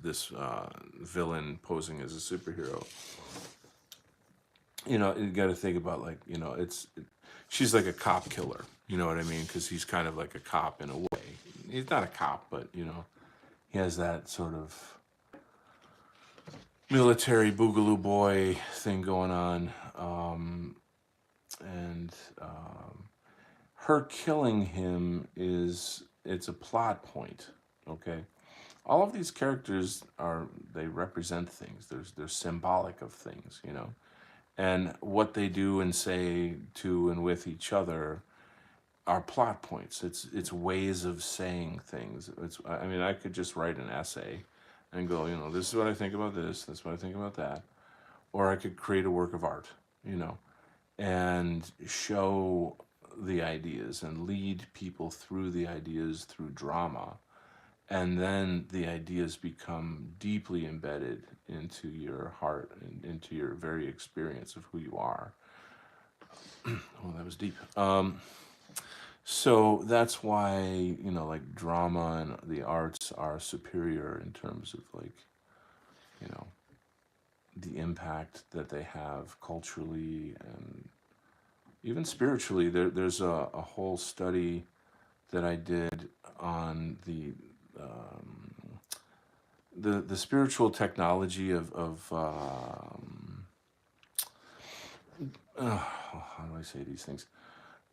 villain posing as a superhero. You got to think about, like, she's like a cop killer. You know what I mean? Because he's kind of like a cop in a way. He's not a cop, but he has that sort of military boogaloo boy thing going on. And her killing him it's a plot point. Okay, all of these characters they represent things. They're symbolic of things, and what they do and say to and with each other are plot points. It's ways of saying things. I mean, I could just write an essay and go, this is what I think about this is what I think about that, or I could create a work of art, you know, and show the ideas and lead people through the ideas through drama, and then the ideas become deeply embedded into your heart and into your very experience of who you are. Oh, that was deep. So that's why, like, drama and the arts are superior in terms of, like, you know the impact that they have culturally and even spiritually. There's a whole study that I did on the spiritual technology how do I say these things?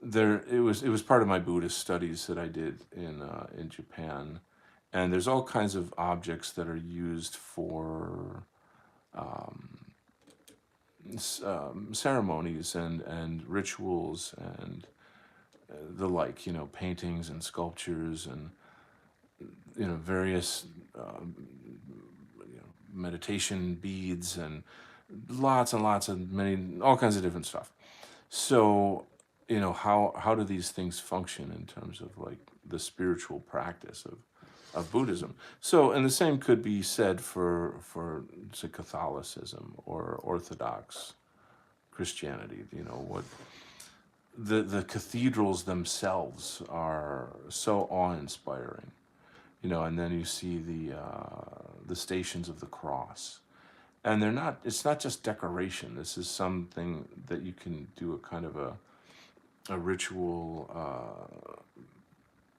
It was part of my Buddhist studies that I did in Japan, and there's all kinds of objects that are used for ceremonies and rituals and the like, paintings and sculptures and various meditation beads and lots of many all kinds of different stuff. So, how do these things function in terms of, like, the spiritual practice of Buddhism? So, and the same could be said for say, Catholicism or Orthodox Christianity. What the cathedrals themselves are so awe-inspiring. And then you see the Stations of the Cross, and it's not just decoration. This is something that you can do a kind of a ritual,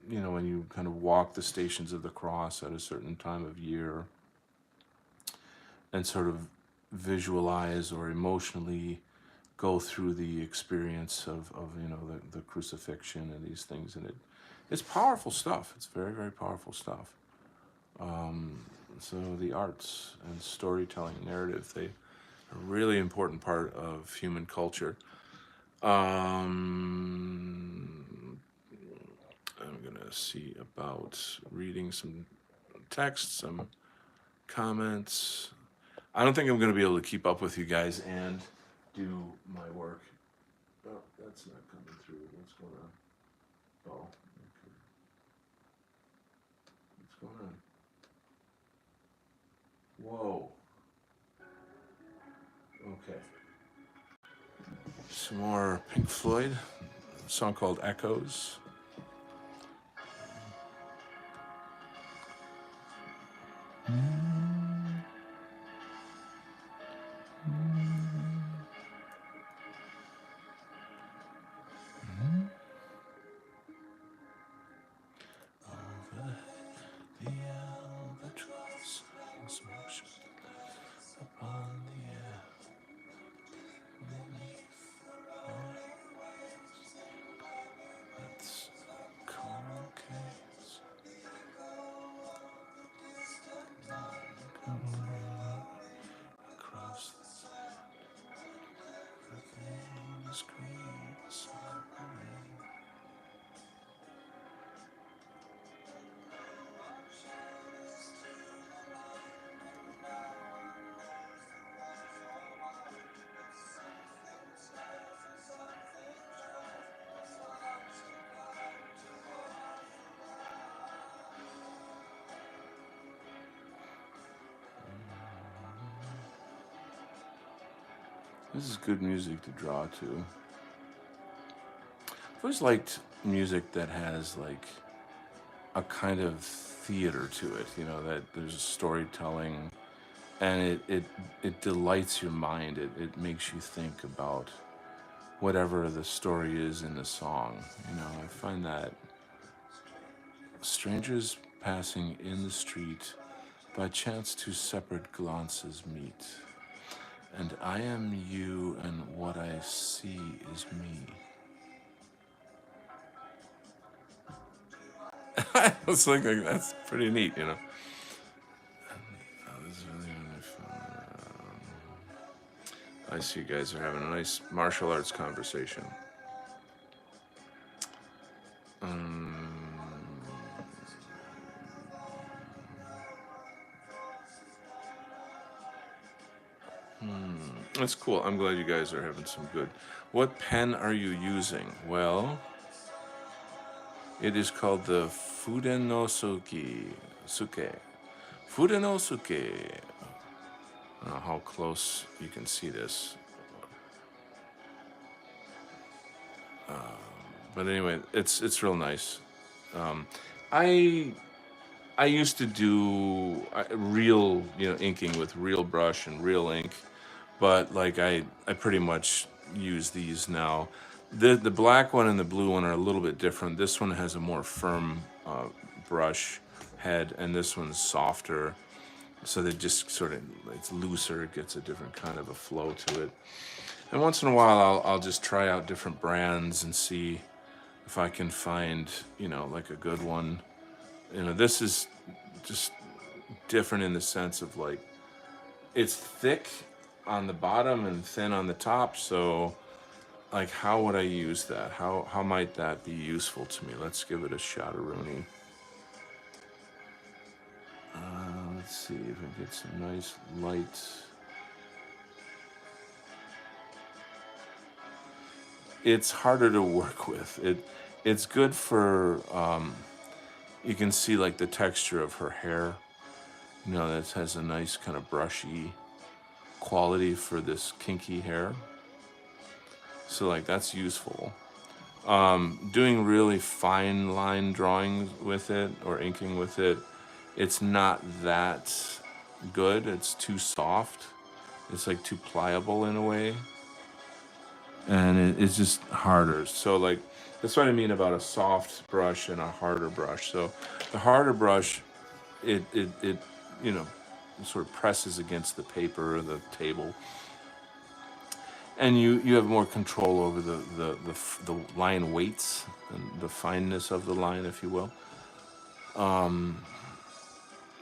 when you kind of walk the Stations of the Cross at a certain time of year and sort of visualize or emotionally go through the experience of the crucifixion and these things. And it's powerful stuff. It's very, very powerful stuff. So the arts and storytelling, narrative, they are a really important part of human culture. Um, I'm gonna see about reading some text, some comments. I don't think I'm gonna be able to keep up with you guys and do my work. Oh, that's not coming through. What's going on? Oh, okay. What's going on? Whoa. Okay. Some more Pink Floyd, a song called Echoes. Over the albatross hangs motion upon the air beneath its coral gaze. Across the things green submarine. This is good music to draw to. I've always liked music that has like a kind of theater to it, you know, that there's storytelling and it delights your mind. It makes you think about whatever the story is in the song. You know, I find that strangers passing in the street by chance two separate glances meet. And I am you, and what I see is me. I was like, that's pretty neat, you know. This is really fun. I see you guys are having a nice martial arts conversation. That's cool. I'm glad you guys are having some good. What pen are you using? Well, it is called the Suke. Fudenosuke. I don't know how close you can see this. But anyway, it's real nice. I I used to do real, you know, inking with real brush and real ink, but like I pretty much use these now. The black one and the blue one are a little bit different. This one has a more firm brush head, and this one's softer. So they just sort of, it's looser. It gets a different kind of a flow to it. And once in a while, I'll just try out different brands and see if I can find, you know, like a good one. You know, this is just different in the sense of like it's thick on the bottom and thin on the top. So like, how would I use that? How might that be useful to me? Let's give it a shot, Rooney. Let's see if I get some nice light. It's harder to work with. It's good for you can see like the texture of her hair. You know, that has a nice kind of brushy quality for this kinky hair. So like that's useful. Doing really fine line drawings with it or inking with it, it's not that good. It's too soft. It's like too pliable in a way. And it's just harder. So like that's what I mean about a soft brush and a harder brush. So the harder brush, it you know, sort of presses against the paper or the table, and you have more control over the line weights and the fineness of the line, if you will.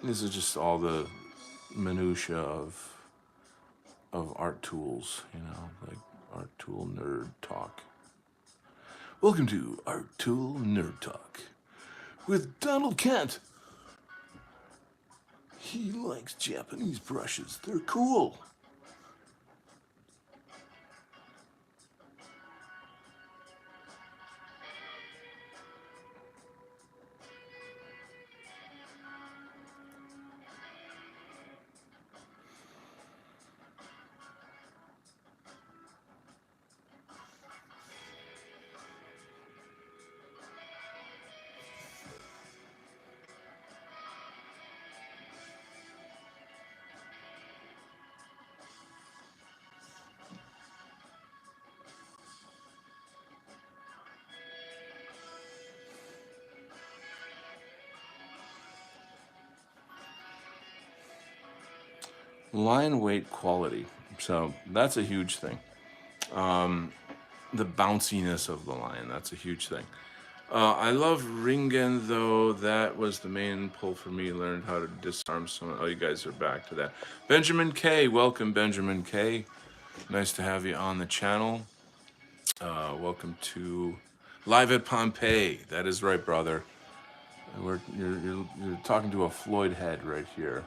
This is just all the minutia of art tools, you know, like art tool nerd talk. Welcome to Art Tool Nerd Talk with Donald Kent. He likes Japanese brushes. They're cool. Line weight quality. So that's a huge thing. The bounciness of the line, that's a huge thing. I love Ringen, though. That was the main pull for me. Learned how to disarm someone. Oh, you guys are back to that. Benjamin K. Welcome, Benjamin K. Nice to have you on the channel. Welcome to Live at Pompeii. That is right, brother. You're talking to a Floyd head right here.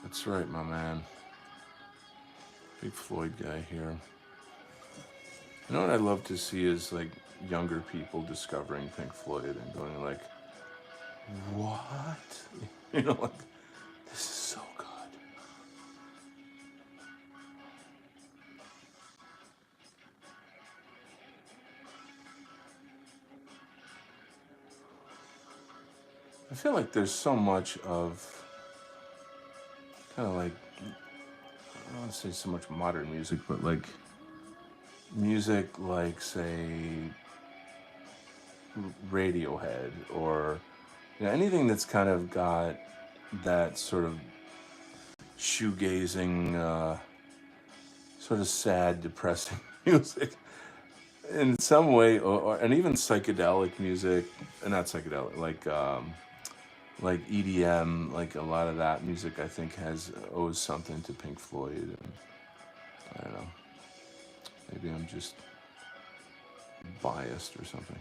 That's right, my man. Big Floyd guy here. You know what I'd love to see is like younger people discovering Pink Floyd and going like, what? You know, like, this is so good. I feel like there's so much of kind of like, I don't want to say so much modern music, but like music like, say, Radiohead or, you know, anything that's kind of got that sort of shoegazing, sort of sad, depressing music in some way, and even psychedelic music, not psychedelic, like EDM, like a lot of that music, I think owes something to Pink Floyd, and I don't know, maybe I'm just biased or something.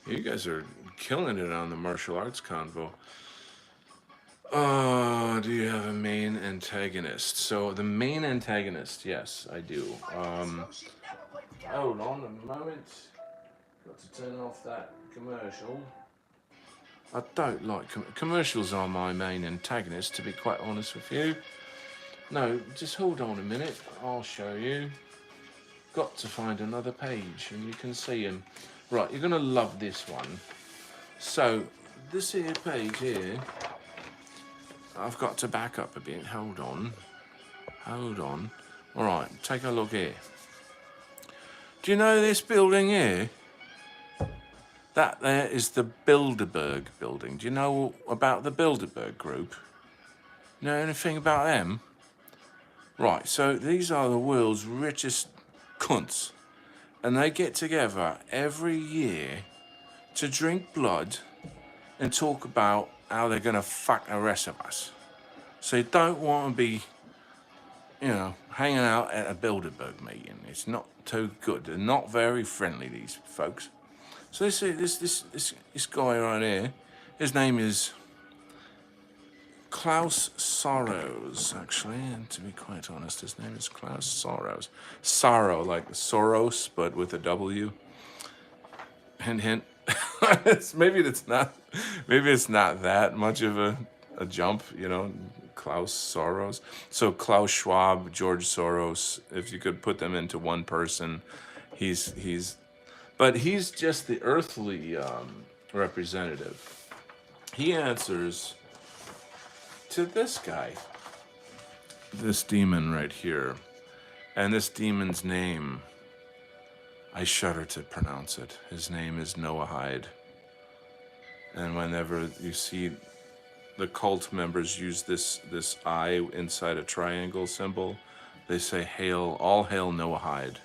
You guys are killing it on the martial arts convo. Do you have a main antagonist? So the main antagonist, yes, I do. Hold on a moment. Got to turn off that commercial. I don't like commercials are my main antagonist, to be quite honest with you. No, just hold on a minute. I'll show you. Got to find another page, and you can see them. Right, you're gonna love this one. So this here page here, I've got to back up a bit. Hold on. All right, take a look here. Do you know this building here? That there is the Bilderberg building. Do you know about the Bilderberg group? Know anything about them? Right, so these are the world's richest cunts. And they get together every year to drink blood and talk about how they're going to fuck the rest of us. So you don't want to be, you know, hanging out at a Bilderberg meeting. It's not too good. They're not very friendly, these folks. So this guy right here, his name is Klaus Sorrows, actually, and to be quite honest, his name is Klaus Sorrows. Sorrow, like Soros, but with a W. Hint, hint. maybe it's not that much of a jump, you know, Klaus Sorrows. So Klaus Schwab, George Soros, if you could put them into one person, but he's just the earthly representative. He answers to this guy, this demon right here, and this demon's name, I shudder to pronounce it. His name is Noahide. And whenever you see the cult members use this eye inside a triangle symbol, They say hail, all hail Noahide.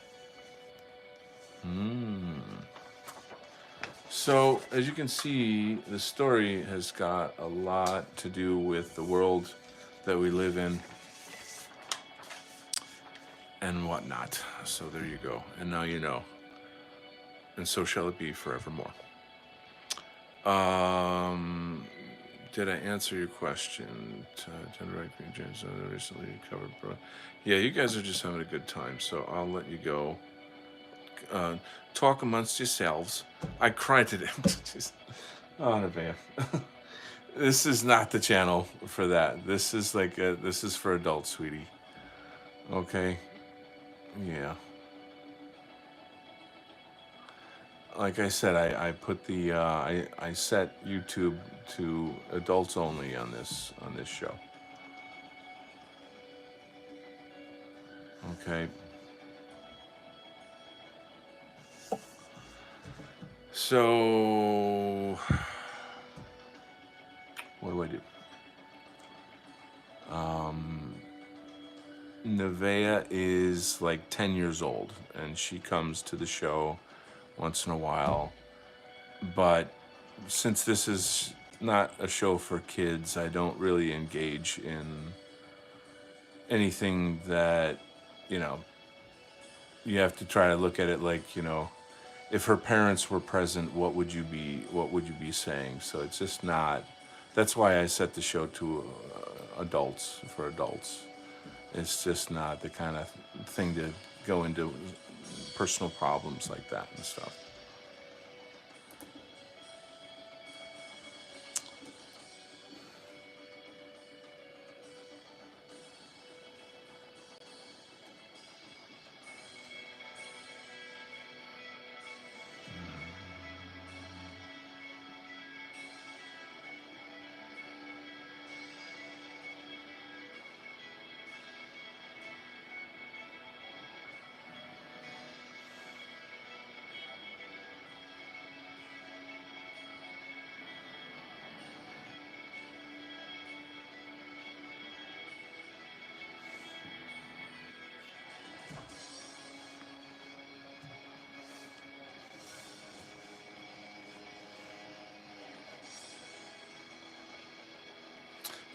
So, as you can see, the story has got a lot to do with the world that we live in and whatnot. So, there you go. And now you know. And so shall it be forevermore. Um, did I answer your question? Right, Green James recently covered, bro. Yeah, you guys are just having a good time, so I'll let you go. Talk amongst yourselves. I cried today. Just, oh, no, man. This is not the channel for that. This is this is for adults, sweetie. Okay? Yeah. Like I said, I put the I set YouTube to adults only on this show. Okay. So what do I do? Nevaeh is like 10 years old, and she comes to the show once in a while. But since this is not a show for kids, I don't really engage in anything that, you know, you have to try to look at it like, if her parents were present, what would you be saying? So it's just not. That's why I set the show to adults, for adults. It's just not the kind of thing to go into personal problems like that and stuff.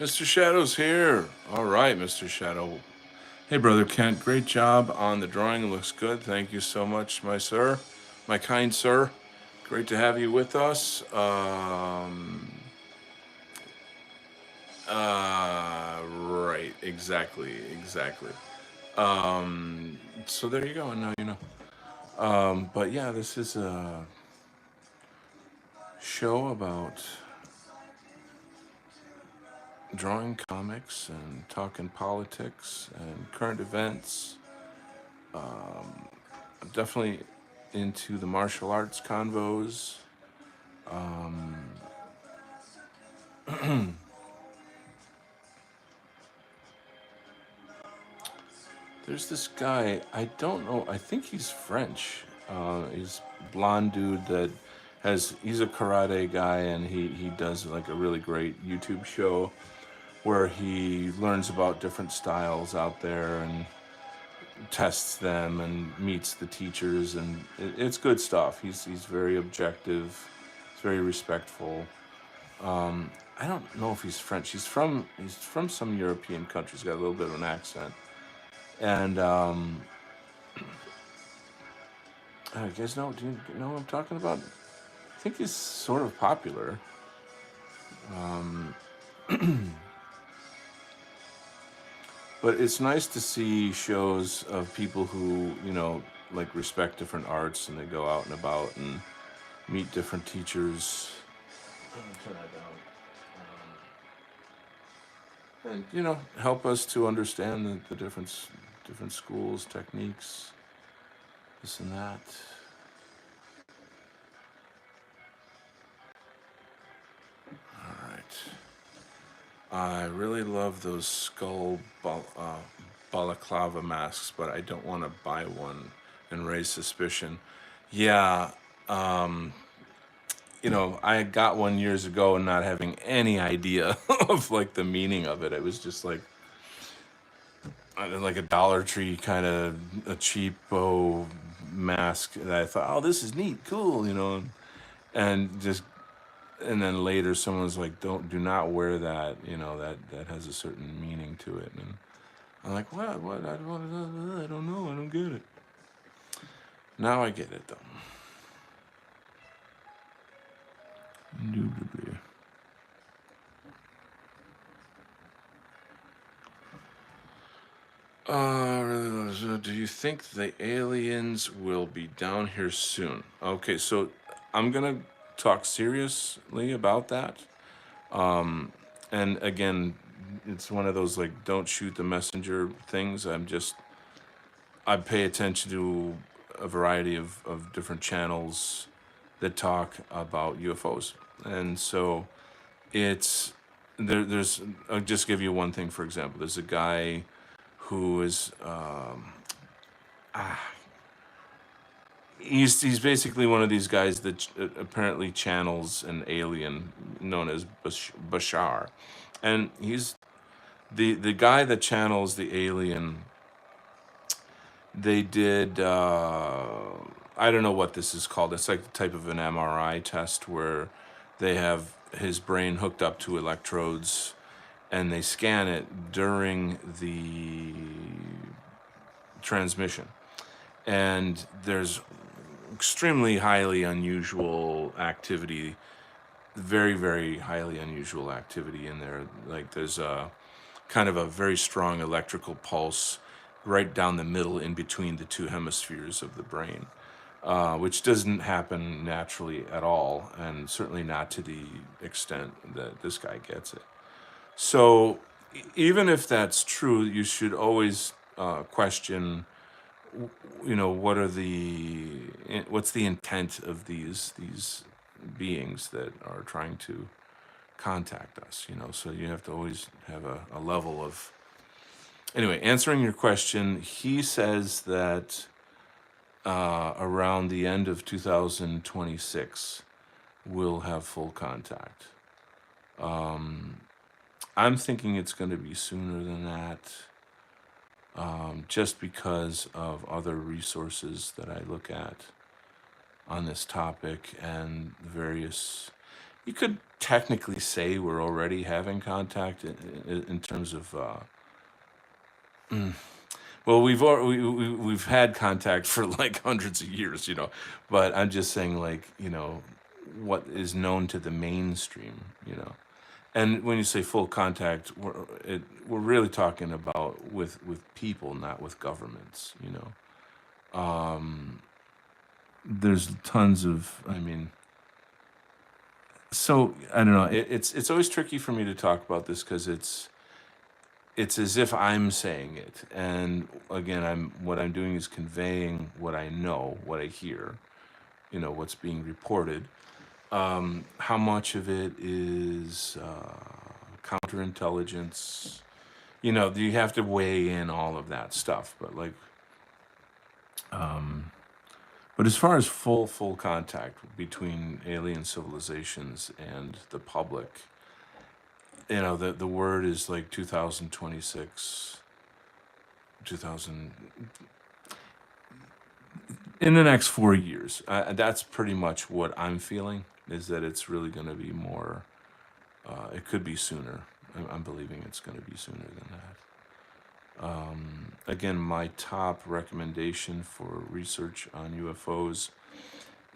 Mr. Shadow's here. All right, Mr. Shadow. Hey, Brother Kent, great job on the drawing. It looks good. Thank you so much, my sir. My kind sir. Great to have you with us. Right, exactly. So there you go, and now you know. But yeah, this is a show about drawing comics and talking politics and current events. I'm definitely into the martial arts convos. There's this guy, I don't know, I think he's French. He's a blonde dude that he's a karate guy, and he does like a really great YouTube show where he learns about different styles out there and tests them and meets the teachers, and it's good stuff. He's very objective, he's very respectful. I don't know if he's French. He's from some European country. He's got a little bit of an accent. And you guys know? Do you know what I'm talking about? I think he's sort of popular. But it's nice to see shows of people who, like respect different arts, and they go out and about and meet different teachers. Turn that down. And help us to understand the different schools, techniques, this and that. All right. I really love those balaclava masks, but I don't want to buy one and raise suspicion. Yeah, I got one years ago and not having any idea of like the meaning of it. It was just like, like a Dollar Tree kind of a cheapo mask that I thought, oh, this is neat, cool, and just and then later someone was like, do not wear that, that has a certain meaning to it, and I'm like, what, I don't know, I don't get it. Now I get it though. Indubitably. Do you think the aliens will be down here soon? Okay, so I'm gonna talk seriously about that. And again, it's one of those like don't shoot the messenger things. I pay attention to a variety of different channels that talk about UFOs. And so it's there's I'll just give you one thing for example. There's a guy who is he's basically one of these guys that apparently channels an alien known as Bashar, and he's the guy that channels the alien. They did I don't know what this is called. It's like the type of an MRI test where they have his brain hooked up to electrodes and they scan it during the transmission. And there's extremely highly unusual activity, very, very highly unusual activity in there. Like there's a kind of a very strong electrical pulse right down the middle in between the two hemispheres of the brain, which doesn't happen naturally at all, and certainly not to the extent that this guy gets it. So, even if that's true, you should always question, what's the intent of these beings that are trying to contact us. So you have to always have a level of. Anyway, answering your question, he says that around the end of 2026, we'll have full contact. I'm thinking it's going to be sooner than that, just because of other resources that I look at on this topic and various. You could technically say we're already having contact in terms of. Well, we've had contact for like hundreds of years, but I'm just saying, like, what is known to the mainstream, and when you say full contact, we're really talking about with people, not with governments. There's tons of, I mean, so I don't know. It's always tricky for me to talk about this because it's as if I'm saying it, and again, what I'm doing is conveying what I know, what I hear, what's being reported. How much of it is counterintelligence? You have to weigh in all of that stuff. But as far as full contact between alien civilizations and the public, the word is like 2026, 2000 in the next 4 years. That's pretty much what I'm feeling. Is that it's really going to be more. It could be sooner. I'm believing it's going to be sooner than that. Again, my top recommendation for research on UFOs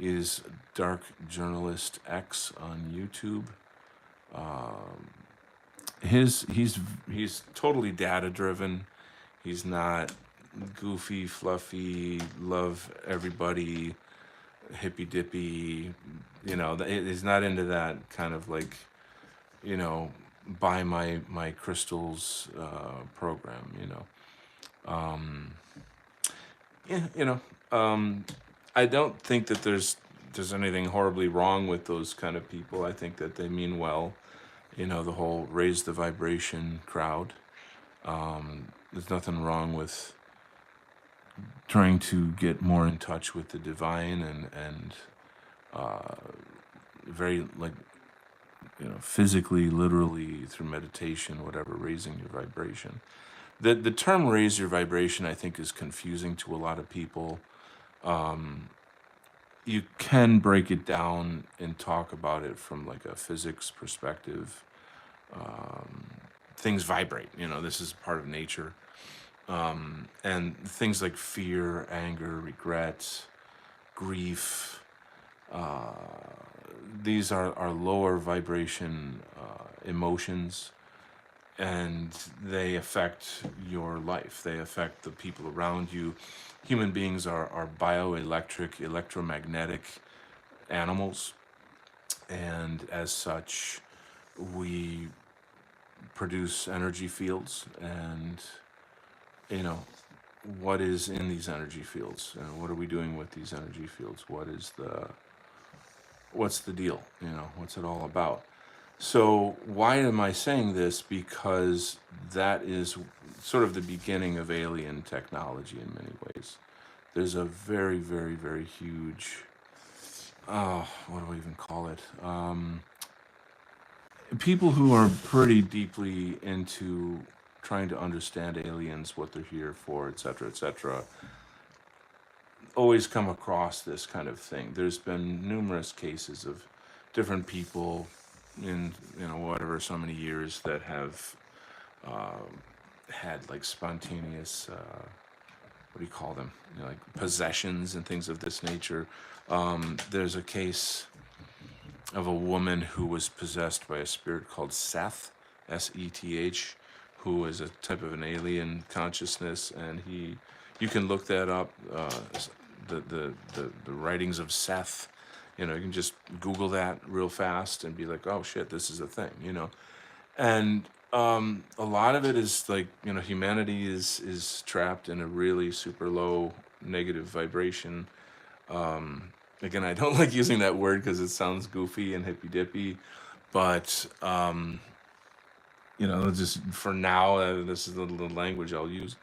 is Dark Journalist X on YouTube. He's totally data driven. He's not goofy, fluffy, love everybody, hippy dippy. He's not into that kind of like, buy my crystals program. Yeah, I don't think that there's anything horribly wrong with those kind of people. I think that they mean well. The whole raise the vibration crowd. There's nothing wrong with trying to get more in touch with the divine and very like physically, literally through meditation, whatever, raising your vibration. The term raise your vibration, I think, is confusing to a lot of people. You can break it down and talk about it from like a physics perspective. Things vibrate, this is part of nature. And things like fear, anger, regret, grief, these are lower vibration emotions, and they affect your life. They affect the people around you. Human beings are bioelectric, electromagnetic animals, and as such, we produce energy fields. And you know what is in these energy fields, and what are we doing with these energy fields? What's the deal? What's it all about? So why am I saying this? Because that is sort of the beginning of alien technology in many ways. There's a very, very, very huge, what do I even call it? People who are pretty deeply into trying to understand aliens, what they're here for, etc., always come across this kind of thing. There's been numerous cases of different people in whatever so many years that have had like spontaneous what do you call them, like possessions and things of this nature. There's a case of a woman who was possessed by a spirit called Seth, Seth, who is a type of an alien consciousness, and you can look that up. The writings of Seth. You can just Google that real fast and be like, oh shit, this is a thing. And a lot of it is like, humanity is trapped in a really super low negative vibration. Again, I don't like using that word because it sounds goofy and hippy dippy, but just for now, this is the language I'll use,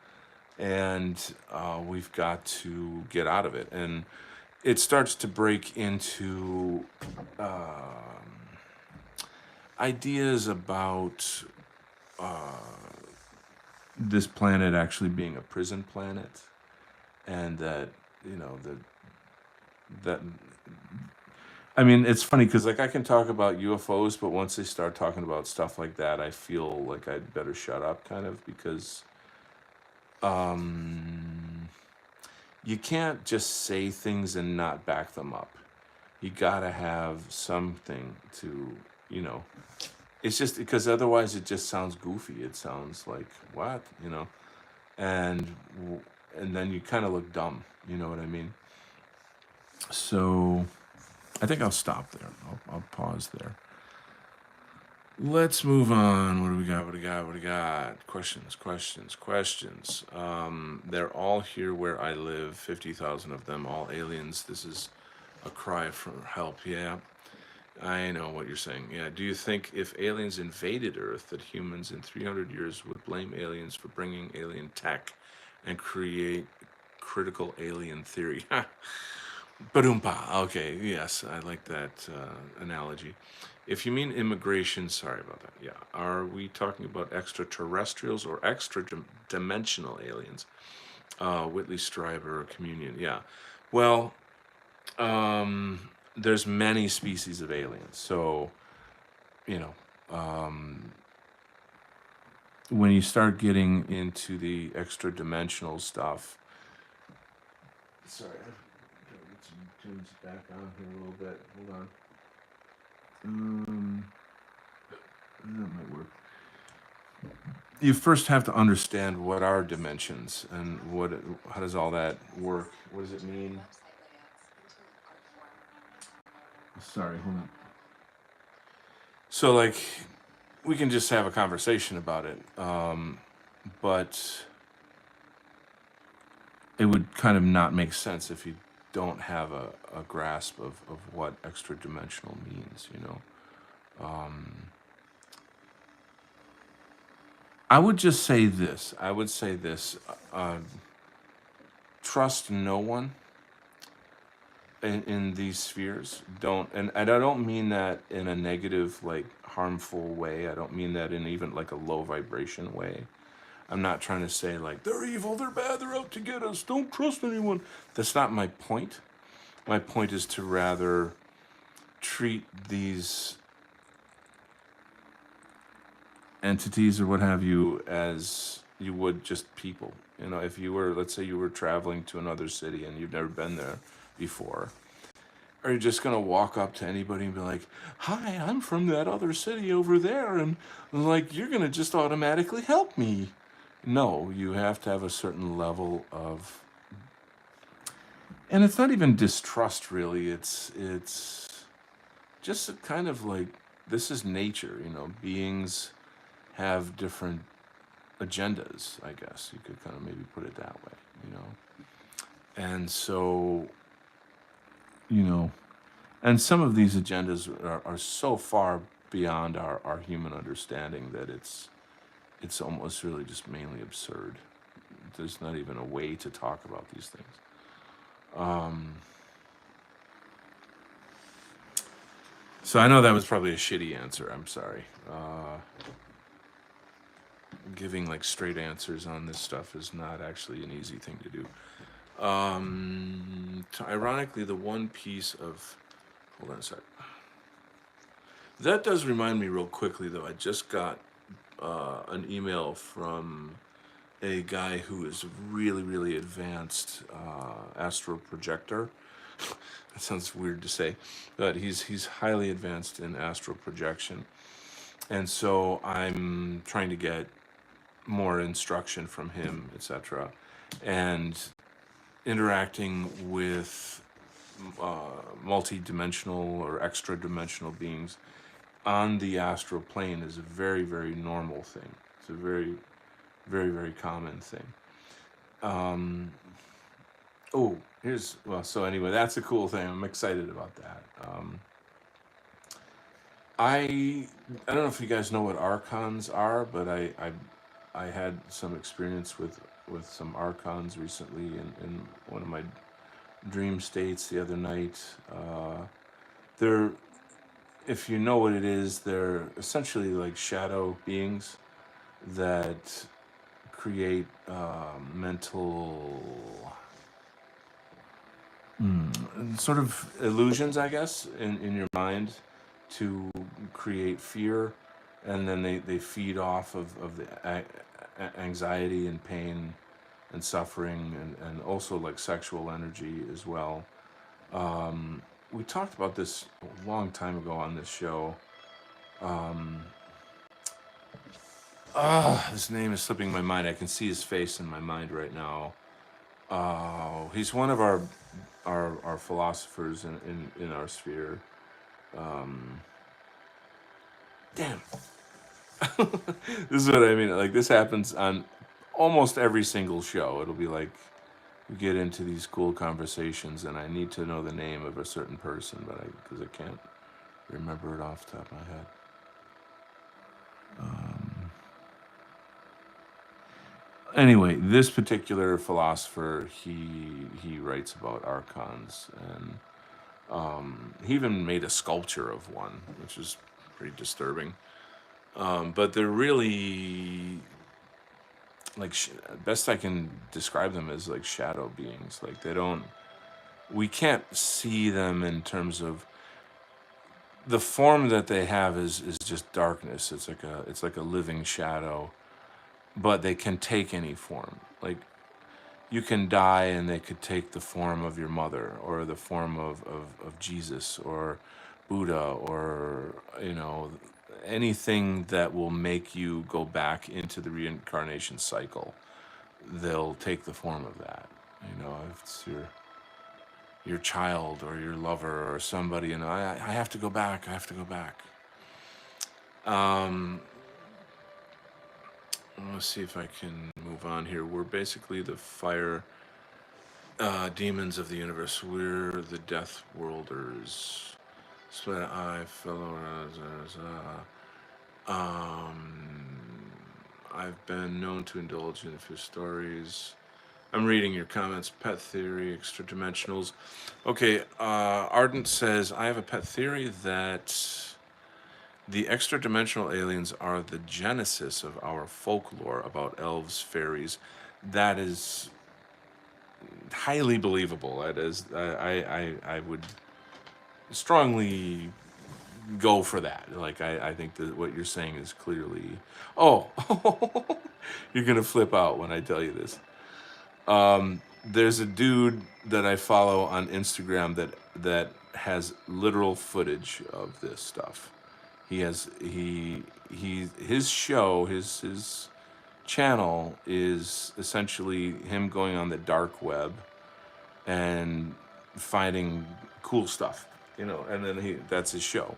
and we've got to get out of it. And it starts to break into ideas about this planet actually being a prison planet, and that that I mean, it's funny because like I can talk about UFOs, but once they start talking about stuff like that, I feel like I'd better shut up, kind of, because you can't just say things and not back them up. You gotta have something to, it's just because otherwise it just sounds goofy. It sounds like what, and and then you kind of look dumb. You know what I mean? So I think I'll stop there. I'll pause there. Let's move on. What do we got? What do we got? What do we got? Questions. They're all here where I live. 50,000 of them, all aliens. This is a cry for help. Yeah, I know what you're saying. Yeah. Do you think if aliens invaded Earth, that humans in 300 years would blame aliens for bringing alien tech and create critical alien theory? Badoompa. Okay, yes, I like that analogy. If you mean immigration, sorry about that. Yeah, are we talking about extraterrestrials or extra-dimensional aliens? Whitley Strieber, Communion. Yeah. Well, there's many species of aliens. So, you know, when you start getting into the extra-dimensional stuff, sorry, I've got to get some tunes back on here a little bit. Hold on. That might work. You first have to understand what are dimensions and how does all that work? What does it mean? Sorry, hold on. So, like, we can just have a conversation about it, but it would kind of not make sense if you don't have a grasp of what extra dimensional means, I would just say this. I would say this. Trust no one in these spheres. And I don't mean that in a negative, like harmful way. I don't mean that in even like a low vibration way. I'm not trying to say like they're evil, they're bad, they're out to get us, don't trust anyone. That's not my point. My point is to rather treat these entities or what have you as you would just people. You know, if you were, let's say you were traveling to another city and you've never been there before, are you just gonna walk up to anybody and be like, "Hi, I'm from that other city over there," and like you're gonna just automatically help me? No, you have to have a certain level of, and it's not even distrust really. It's just a kind of like this is nature. You know, beings have different agendas. I guess you could kind of maybe put it that way. You know, and so you know and some of these agendas are so far beyond our human understanding that it's almost really just mainly absurd. There's not even a way to talk about these things. Um, so I know that was probably a shitty answer. I'm sorry. Giving like straight answers on this stuff is not actually an easy thing to do. Ironically, the one piece of hold on a sec. That does remind me real quickly though. I just got an email from a guy who is really, really advanced astral projector. That sounds weird to say, but he's highly advanced in astral projection, and so I'm trying to get more instruction from him, etc., and interacting with multi-dimensional or extra-dimensional beings on the astral plane is a very, very normal thing. It's a very, very, very common thing. Oh, so anyway, that's a cool thing. I'm excited about that. I don't know if you guys know what archons are, but I had some experience with some archons recently in one of my dream states the other night. They're, if you know what it is, they're essentially like shadow beings that create mental sort of illusions, I guess, in your mind to create fear, and then they feed off of the anxiety and pain and suffering, and also like sexual energy as well. We talked about this a long time ago on this show. His name is slipping my mind. I can see his face in my mind right now. Oh, he's one of our philosophers in our sphere. Damn. This is what I mean. Like this happens on almost every single show. It'll be like we get into these cool conversations, and I need to know the name of a certain person, but because I can't remember it off the top of my head. Anyway, this particular philosopher, he writes about archons, and he even made a sculpture of one, which is pretty disturbing. But they're really like best I can describe them as like shadow beings. Like they don't, we can't see them in terms of the form that they have is just darkness. It's like a living shadow, but they can take any form. Like you can die and they could take the form of your mother or the form of Jesus or Buddha or, anything that will make you go back into the reincarnation cycle. They'll take the form of that. If it's your child or your lover or somebody, I have to go back. I have to go back. Let's see if I can move on here. We're basically the fire demons of the universe. We're the death worlders. Split eye, fellow. I've been known to indulge in a few stories. I'm reading your comments. Pet theory, extra dimensionals. Okay, Ardent says, I have a pet theory that The extra-dimensional aliens are the genesis of our folklore about elves, fairies. That is highly believable. That is, I would strongly go for that. Like, I think that what you're saying is clearly. Oh, you're gonna flip out when I tell you this. There's a dude that I follow on Instagram that has literal footage of this stuff. His show, his channel is essentially him going on the dark web and finding cool stuff, and then that's his show.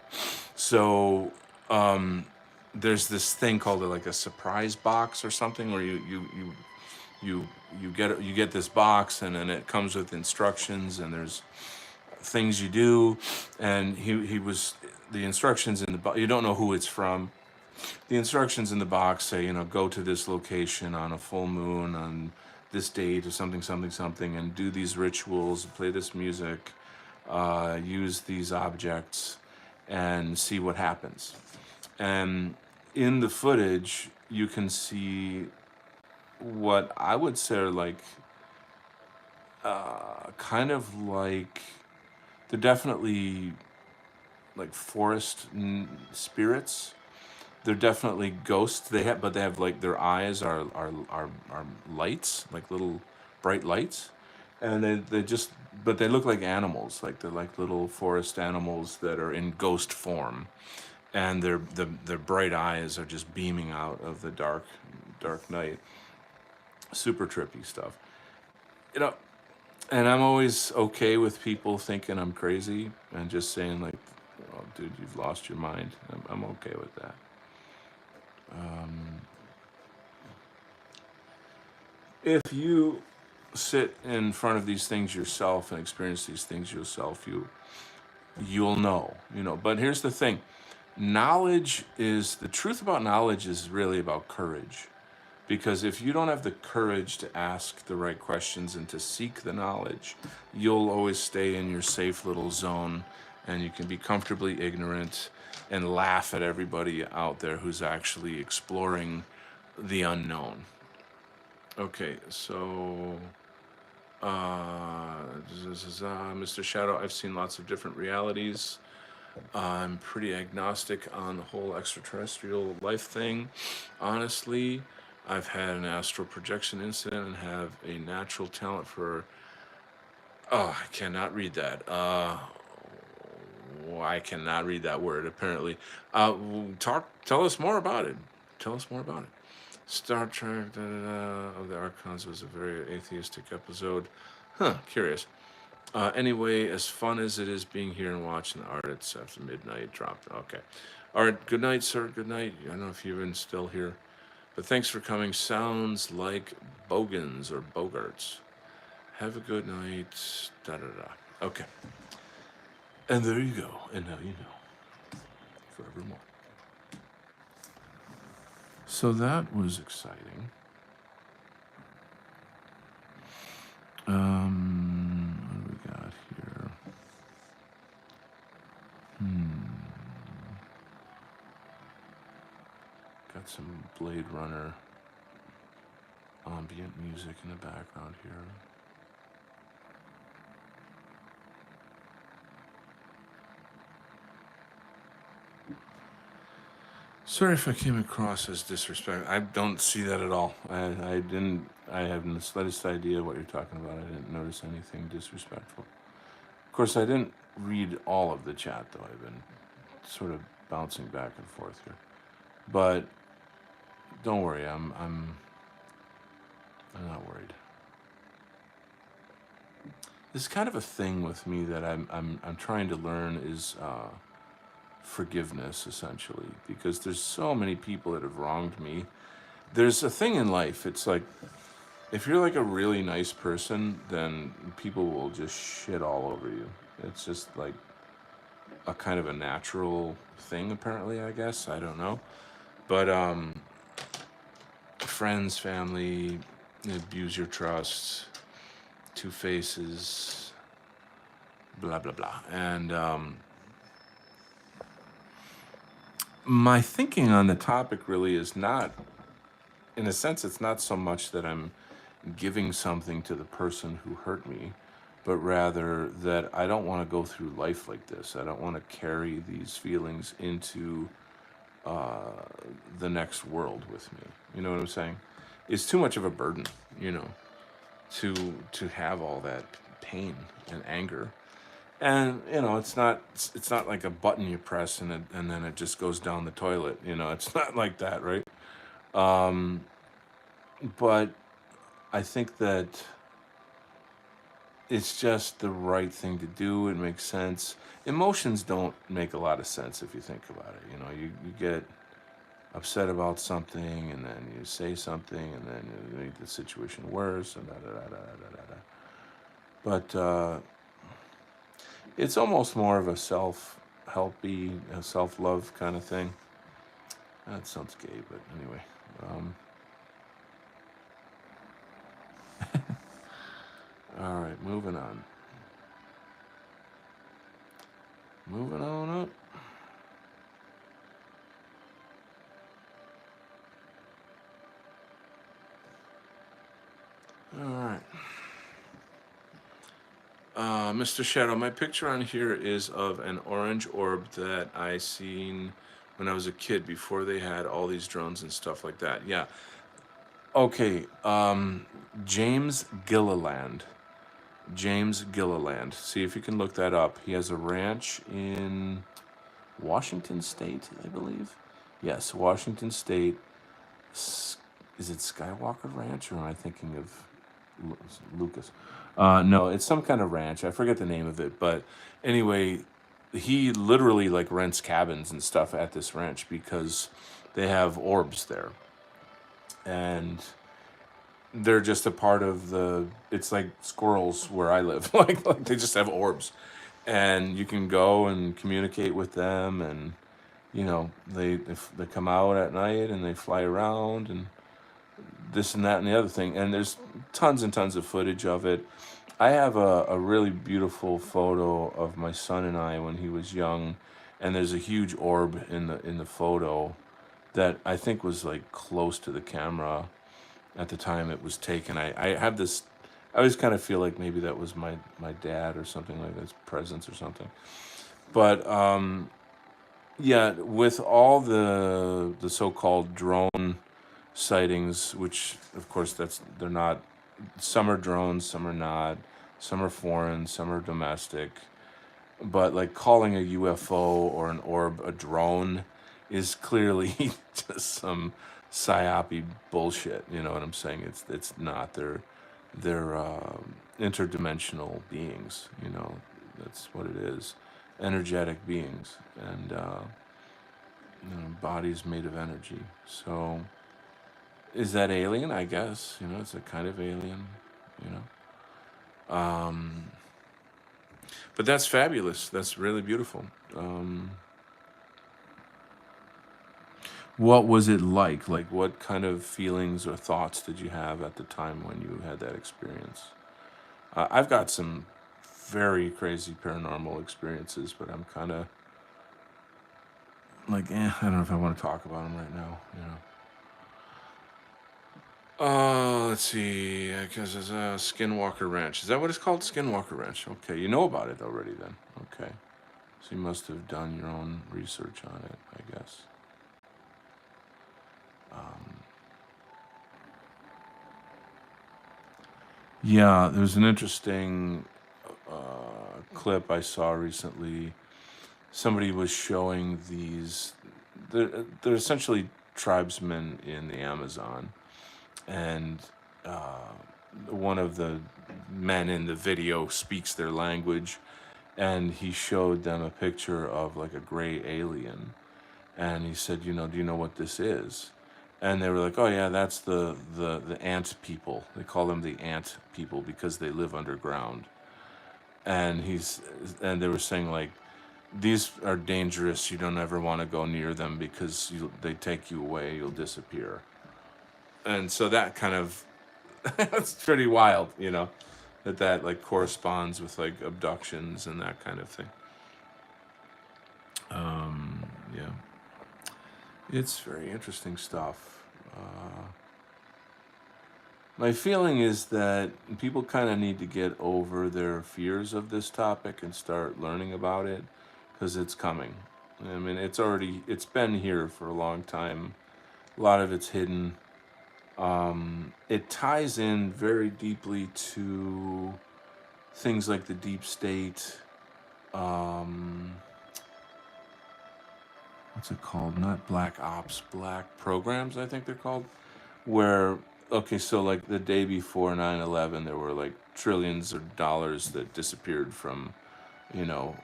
So there's this thing called like a surprise box or something, where you you get this box, and then it comes with instructions, and there's things you do. And he was the instructions in the box, you don't know who it's from. The instructions in the box say, go to this location on a full moon on this date, or something, something, something, and do these rituals, play this music, use these objects, and see what happens. And in the footage, you can see what I would say are like, kind of like, they're definitely like forest spirits. They're definitely ghosts. But they have like their eyes are lights, like little bright lights, and they just, but they look like animals, like they're like little forest animals that are in ghost form, and their bright eyes are just beaming out of the dark night. Super trippy stuff, you know. And I'm always okay with people thinking I'm crazy and just saying like, "Oh, dude, you've lost your mind." I'm okay with that. If you sit in front of these things yourself and experience these things yourself, you'll know, But here's the thing: knowledge is the truth about knowledge is really about courage. Because if you don't have the courage to ask the right questions and to seek the knowledge, you'll always stay in your safe little zone, and you can be comfortably ignorant and laugh at everybody out there who's actually exploring the unknown. Okay, so Mr. Shadow, I've seen lots of different realities. I'm pretty agnostic on the whole extraterrestrial life thing. Honestly, I've had an astral projection incident and have a natural talent for. Oh, I cannot read that. I cannot read that word, apparently. Tell us more about it. Tell us more about it. Star Trek of the Archons was a very atheistic episode. Huh, curious. Anyway, as fun as it is being here and watching the art, it's after midnight dropped. Okay. All right, good night, sir. Good night. I don't know if you're even still here. But thanks for coming. Sounds like Bogans or Bogarts. Have a good night. Da da da. Okay. And there you go. And now you know. Forevermore. So that was exciting. What do we got here? Got some Blade Runner ambient music in the background here. Sorry if I came across as disrespectful. I don't see that at all. I didn't. I haven't the slightest idea what you're talking about. I didn't notice anything disrespectful. Of course, I didn't read all of the chat though. I've been sort of bouncing back and forth here. But don't worry. I'm not worried. This is kind of a thing with me that I'm trying to learn is forgiveness, essentially, because there's so many people that have wronged me. There's a thing in life. It's like if you're like a really nice person, then people will just shit all over you. It's just like a kind of a natural thing, apparently. I guess I don't know, but friends, family, abuse your trust, two faces, blah blah blah, and my thinking on the topic really is not, in a sense, it's not so much that I'm giving something to the person who hurt me, but rather that I don't want to go through life like this. I don't want to carry these feelings into the next world with me. You know what I'm saying? It's too much of a burden, you know, to have all that pain and anger. And you know, it's not like a button you press and then it just goes down the toilet. You know, it's not like that, right? Um, but I think that it's just the right thing to do. It makes sense. Emotions don't make a lot of sense if you think about it. You know, you get upset about something and then you say something and then you make the situation worse and da da da da da da da. But it's almost more of a self-helpy, self-love kind of thing. That sounds gay, but anyway. Um, all right, moving on. Moving on up. All right. Mr. Shadow, my picture on here is of an orange orb that I seen when I was a kid before they had all these drones and stuff like that. Yeah. Okay. James Gilliland. James Gilliland. See if you can look that up. He has a ranch in Washington State, I believe. Yes, Washington State. Is it Skywalker Ranch or am I thinking of Lucas? No, it's some kind of ranch. I forget the name of it, but anyway, he literally like rents cabins and stuff at this ranch because they have orbs there, and they're just a part of the. It's like squirrels where I live. Like they just have orbs, and you can go and communicate with them, and you know they come out at night and they fly around and this and that and the other thing. And there's tons and tons of footage of it. I have a really beautiful photo of my son and I when he was young, and there's a huge orb in the photo that I think was like close to the camera at the time it was taken. I have this. I always kind of feel like maybe that was my dad or something like his presence or something. But yeah, with all the so-called drone sightings, which of course they're not. Some are drones, some are not. Some are foreign, some are domestic. But like calling a UFO or an orb a drone is clearly just some psyope bullshit. You know what I'm saying? It's not. They're interdimensional beings. You know, that's what it is. Energetic beings and bodies made of energy. So is that alien? I guess you know it's a kind of alien. You know, but that's fabulous. That's really beautiful. Um, what was it like? Like, what kind of feelings or thoughts did you have at the time when you had that experience? I've got some very crazy paranormal experiences, but I'm kind of like, I don't know if I want to talk about them right now. You know. Let's see. Because it's a Skinwalker Ranch. Is that what it's called? Skinwalker Ranch. Okay, you know about it already then. Okay. So you must have done your own research on it, I guess. Yeah, there's an interesting clip I saw recently. Somebody was showing these. They're essentially tribesmen in the Amazon, and one of the men in the video speaks their language, and he showed them a picture of like a gray alien, and he said, you know, do you know what this is? And they were like, oh yeah, that's the ant people. They call them the ant people because they live underground. And they were saying like, these are dangerous. You don't ever want to go near them because they take you away. You'll disappear. And so that kind of that's pretty wild, you know, that like corresponds with like abductions and that kind of thing. Yeah. It's very interesting stuff. Uh, my feeling is that people kind of need to get over their fears of this topic and start learning about it because it's coming. I mean, it's been here for a long time. A lot of it's hidden. It ties in very deeply to things like the deep state. Um, what's it called? Not black ops, black programs, I think they're called. Where, okay, so like the day before 9/11, there were like trillions of dollars that disappeared from, you know,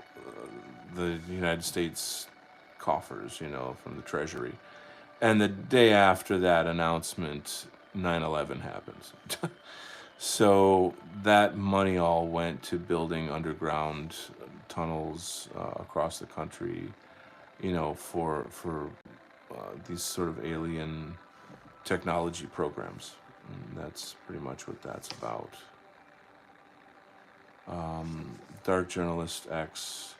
the United States coffers, from the Treasury. And the day after that announcement, 9/11 happens. So that money all went to building underground tunnels across the country, for these sort of alien technology programs. And that's pretty much what that's about. Dark Journalist X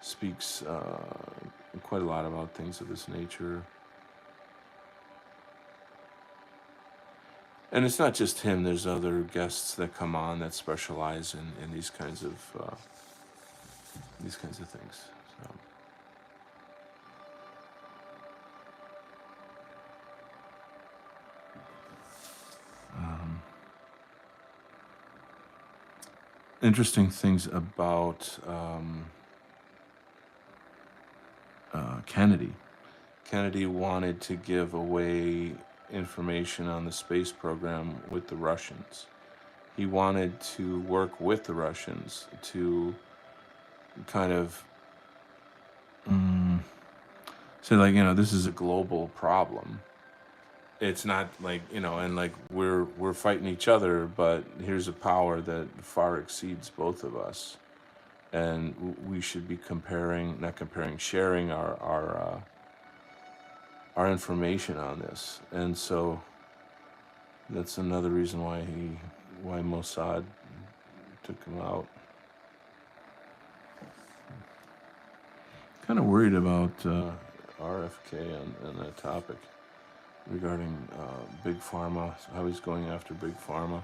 speaks quite a lot about things of this nature. And it's not just him. There's other guests that come on that specialize in these kinds of things. So, interesting things about Kennedy. Kennedy wanted to give away information on the space program with the Russians. He wanted to work with the Russians to kind of say, like, this is a global problem. It's not like, and like we're fighting each other, but here's a power that far exceeds both of us, and we should be not comparing, sharing our information on this. And so that's another reason why Mossad took him out. Kind of worried about RFK on that topic regarding Big Pharma, how he's going after Big Pharma.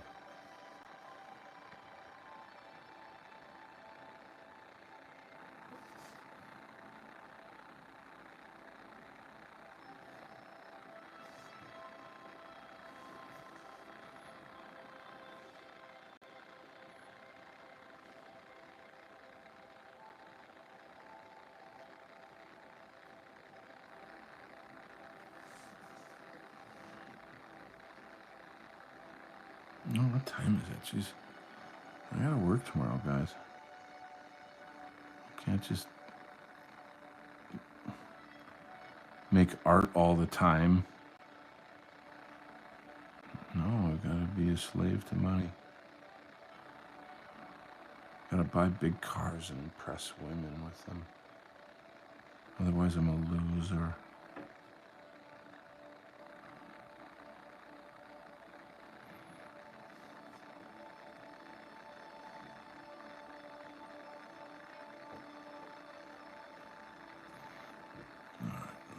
No, what time is it? Jeez. I gotta work tomorrow, guys. Can't just make art all the time. No, I gotta be a slave to money. Gotta buy big cars and impress women with them. Otherwise, I'm a loser.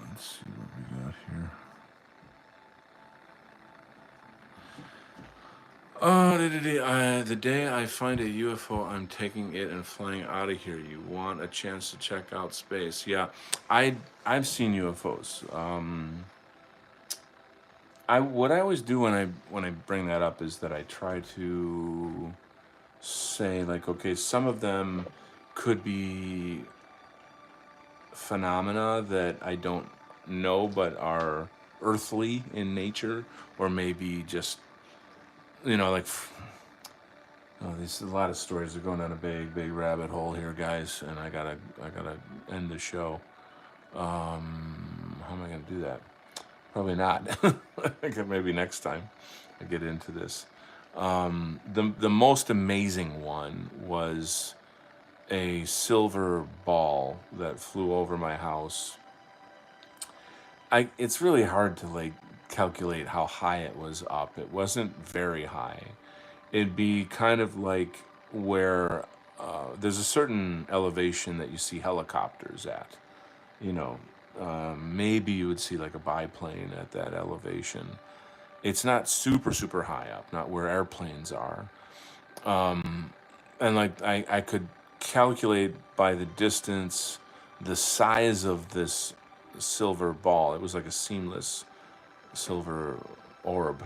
Let's see what we got here. The day I find a UFO, I'm taking it and flying out of here. You want a chance to check out space? Yeah, I've seen UFOs. What I always do when I bring that up is that I try to say, like, okay, some of them could be phenomena that I don't know but are earthly in nature, or maybe just, like, there's a lot of stories. Are going down a big rabbit hole here, guys, and I gotta end the show. How am I gonna do that? Probably not. I think maybe next time I get into this. The most amazing one was a silver ball that flew over my house. It's really hard to, like, calculate how high it was up. It wasn't very high. It'd be kind of like where there's a certain elevation that you see helicopters at, you know, Maybe you would see like a biplane at that elevation. It's not super, super high up, not where airplanes are. And like I could calculate by the distance the size of this silver ball. It was like a seamless silver orb.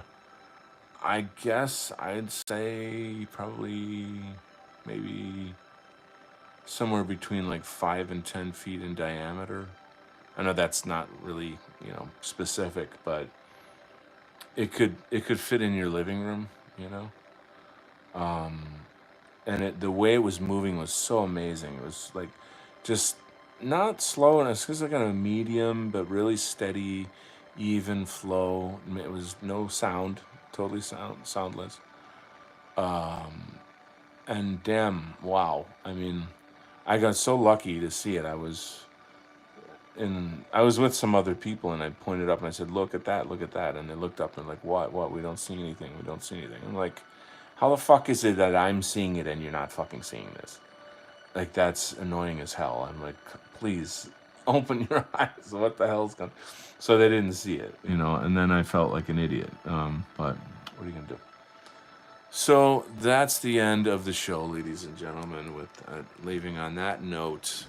I guess I'd say probably maybe somewhere between like 5 and 10 feet in diameter. I know that's not really, specific, but it could fit in your living room, you know. And the way it was moving was so amazing. It was like just not slow, and it's just like kind of medium, but really steady, even flow. It was no sound, totally soundless. And damn, wow! I mean, I got so lucky to see it. I was with some other people, and I pointed up and I said, look at that," and they looked up and like, what? We don't see anything. We don't see anything. I'm like, how the fuck is it that I'm seeing it and you're not fucking seeing this? Like, that's annoying as hell. I'm like, please open your eyes. What the hell's going? So they didn't see it, and then I felt like an idiot. But what are you gonna do? So that's the end of the show, ladies and gentlemen. With leaving on that note,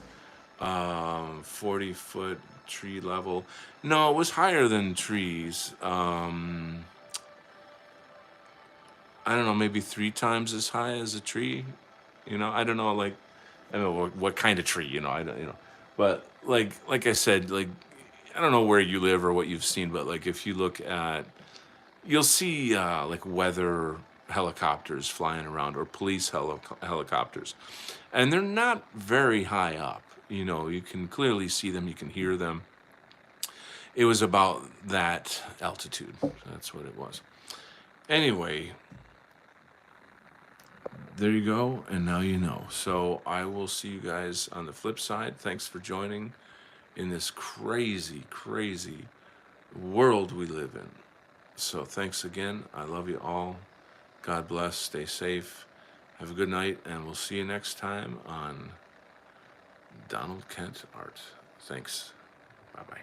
40-foot tree level. No, it was higher than trees. I don't know, maybe 3 times as high as a tree. I don't know, like, I don't know what kind of tree. I don't, but like I said, like, I don't know where you live or what you've seen, but like if you look at, you'll see like weather helicopters flying around or police helicopters, and they're not very high up. You can clearly see them, you can hear them. It was about that altitude. That's what it was. Anyway, there you go, and now you know. So I will see you guys on the flip side. Thanks for joining in this crazy, crazy world we live in. So thanks again. I love you all. God bless. Stay safe. Have a good night, and we'll see you next time on Donald Kent Art. Thanks. Bye-bye.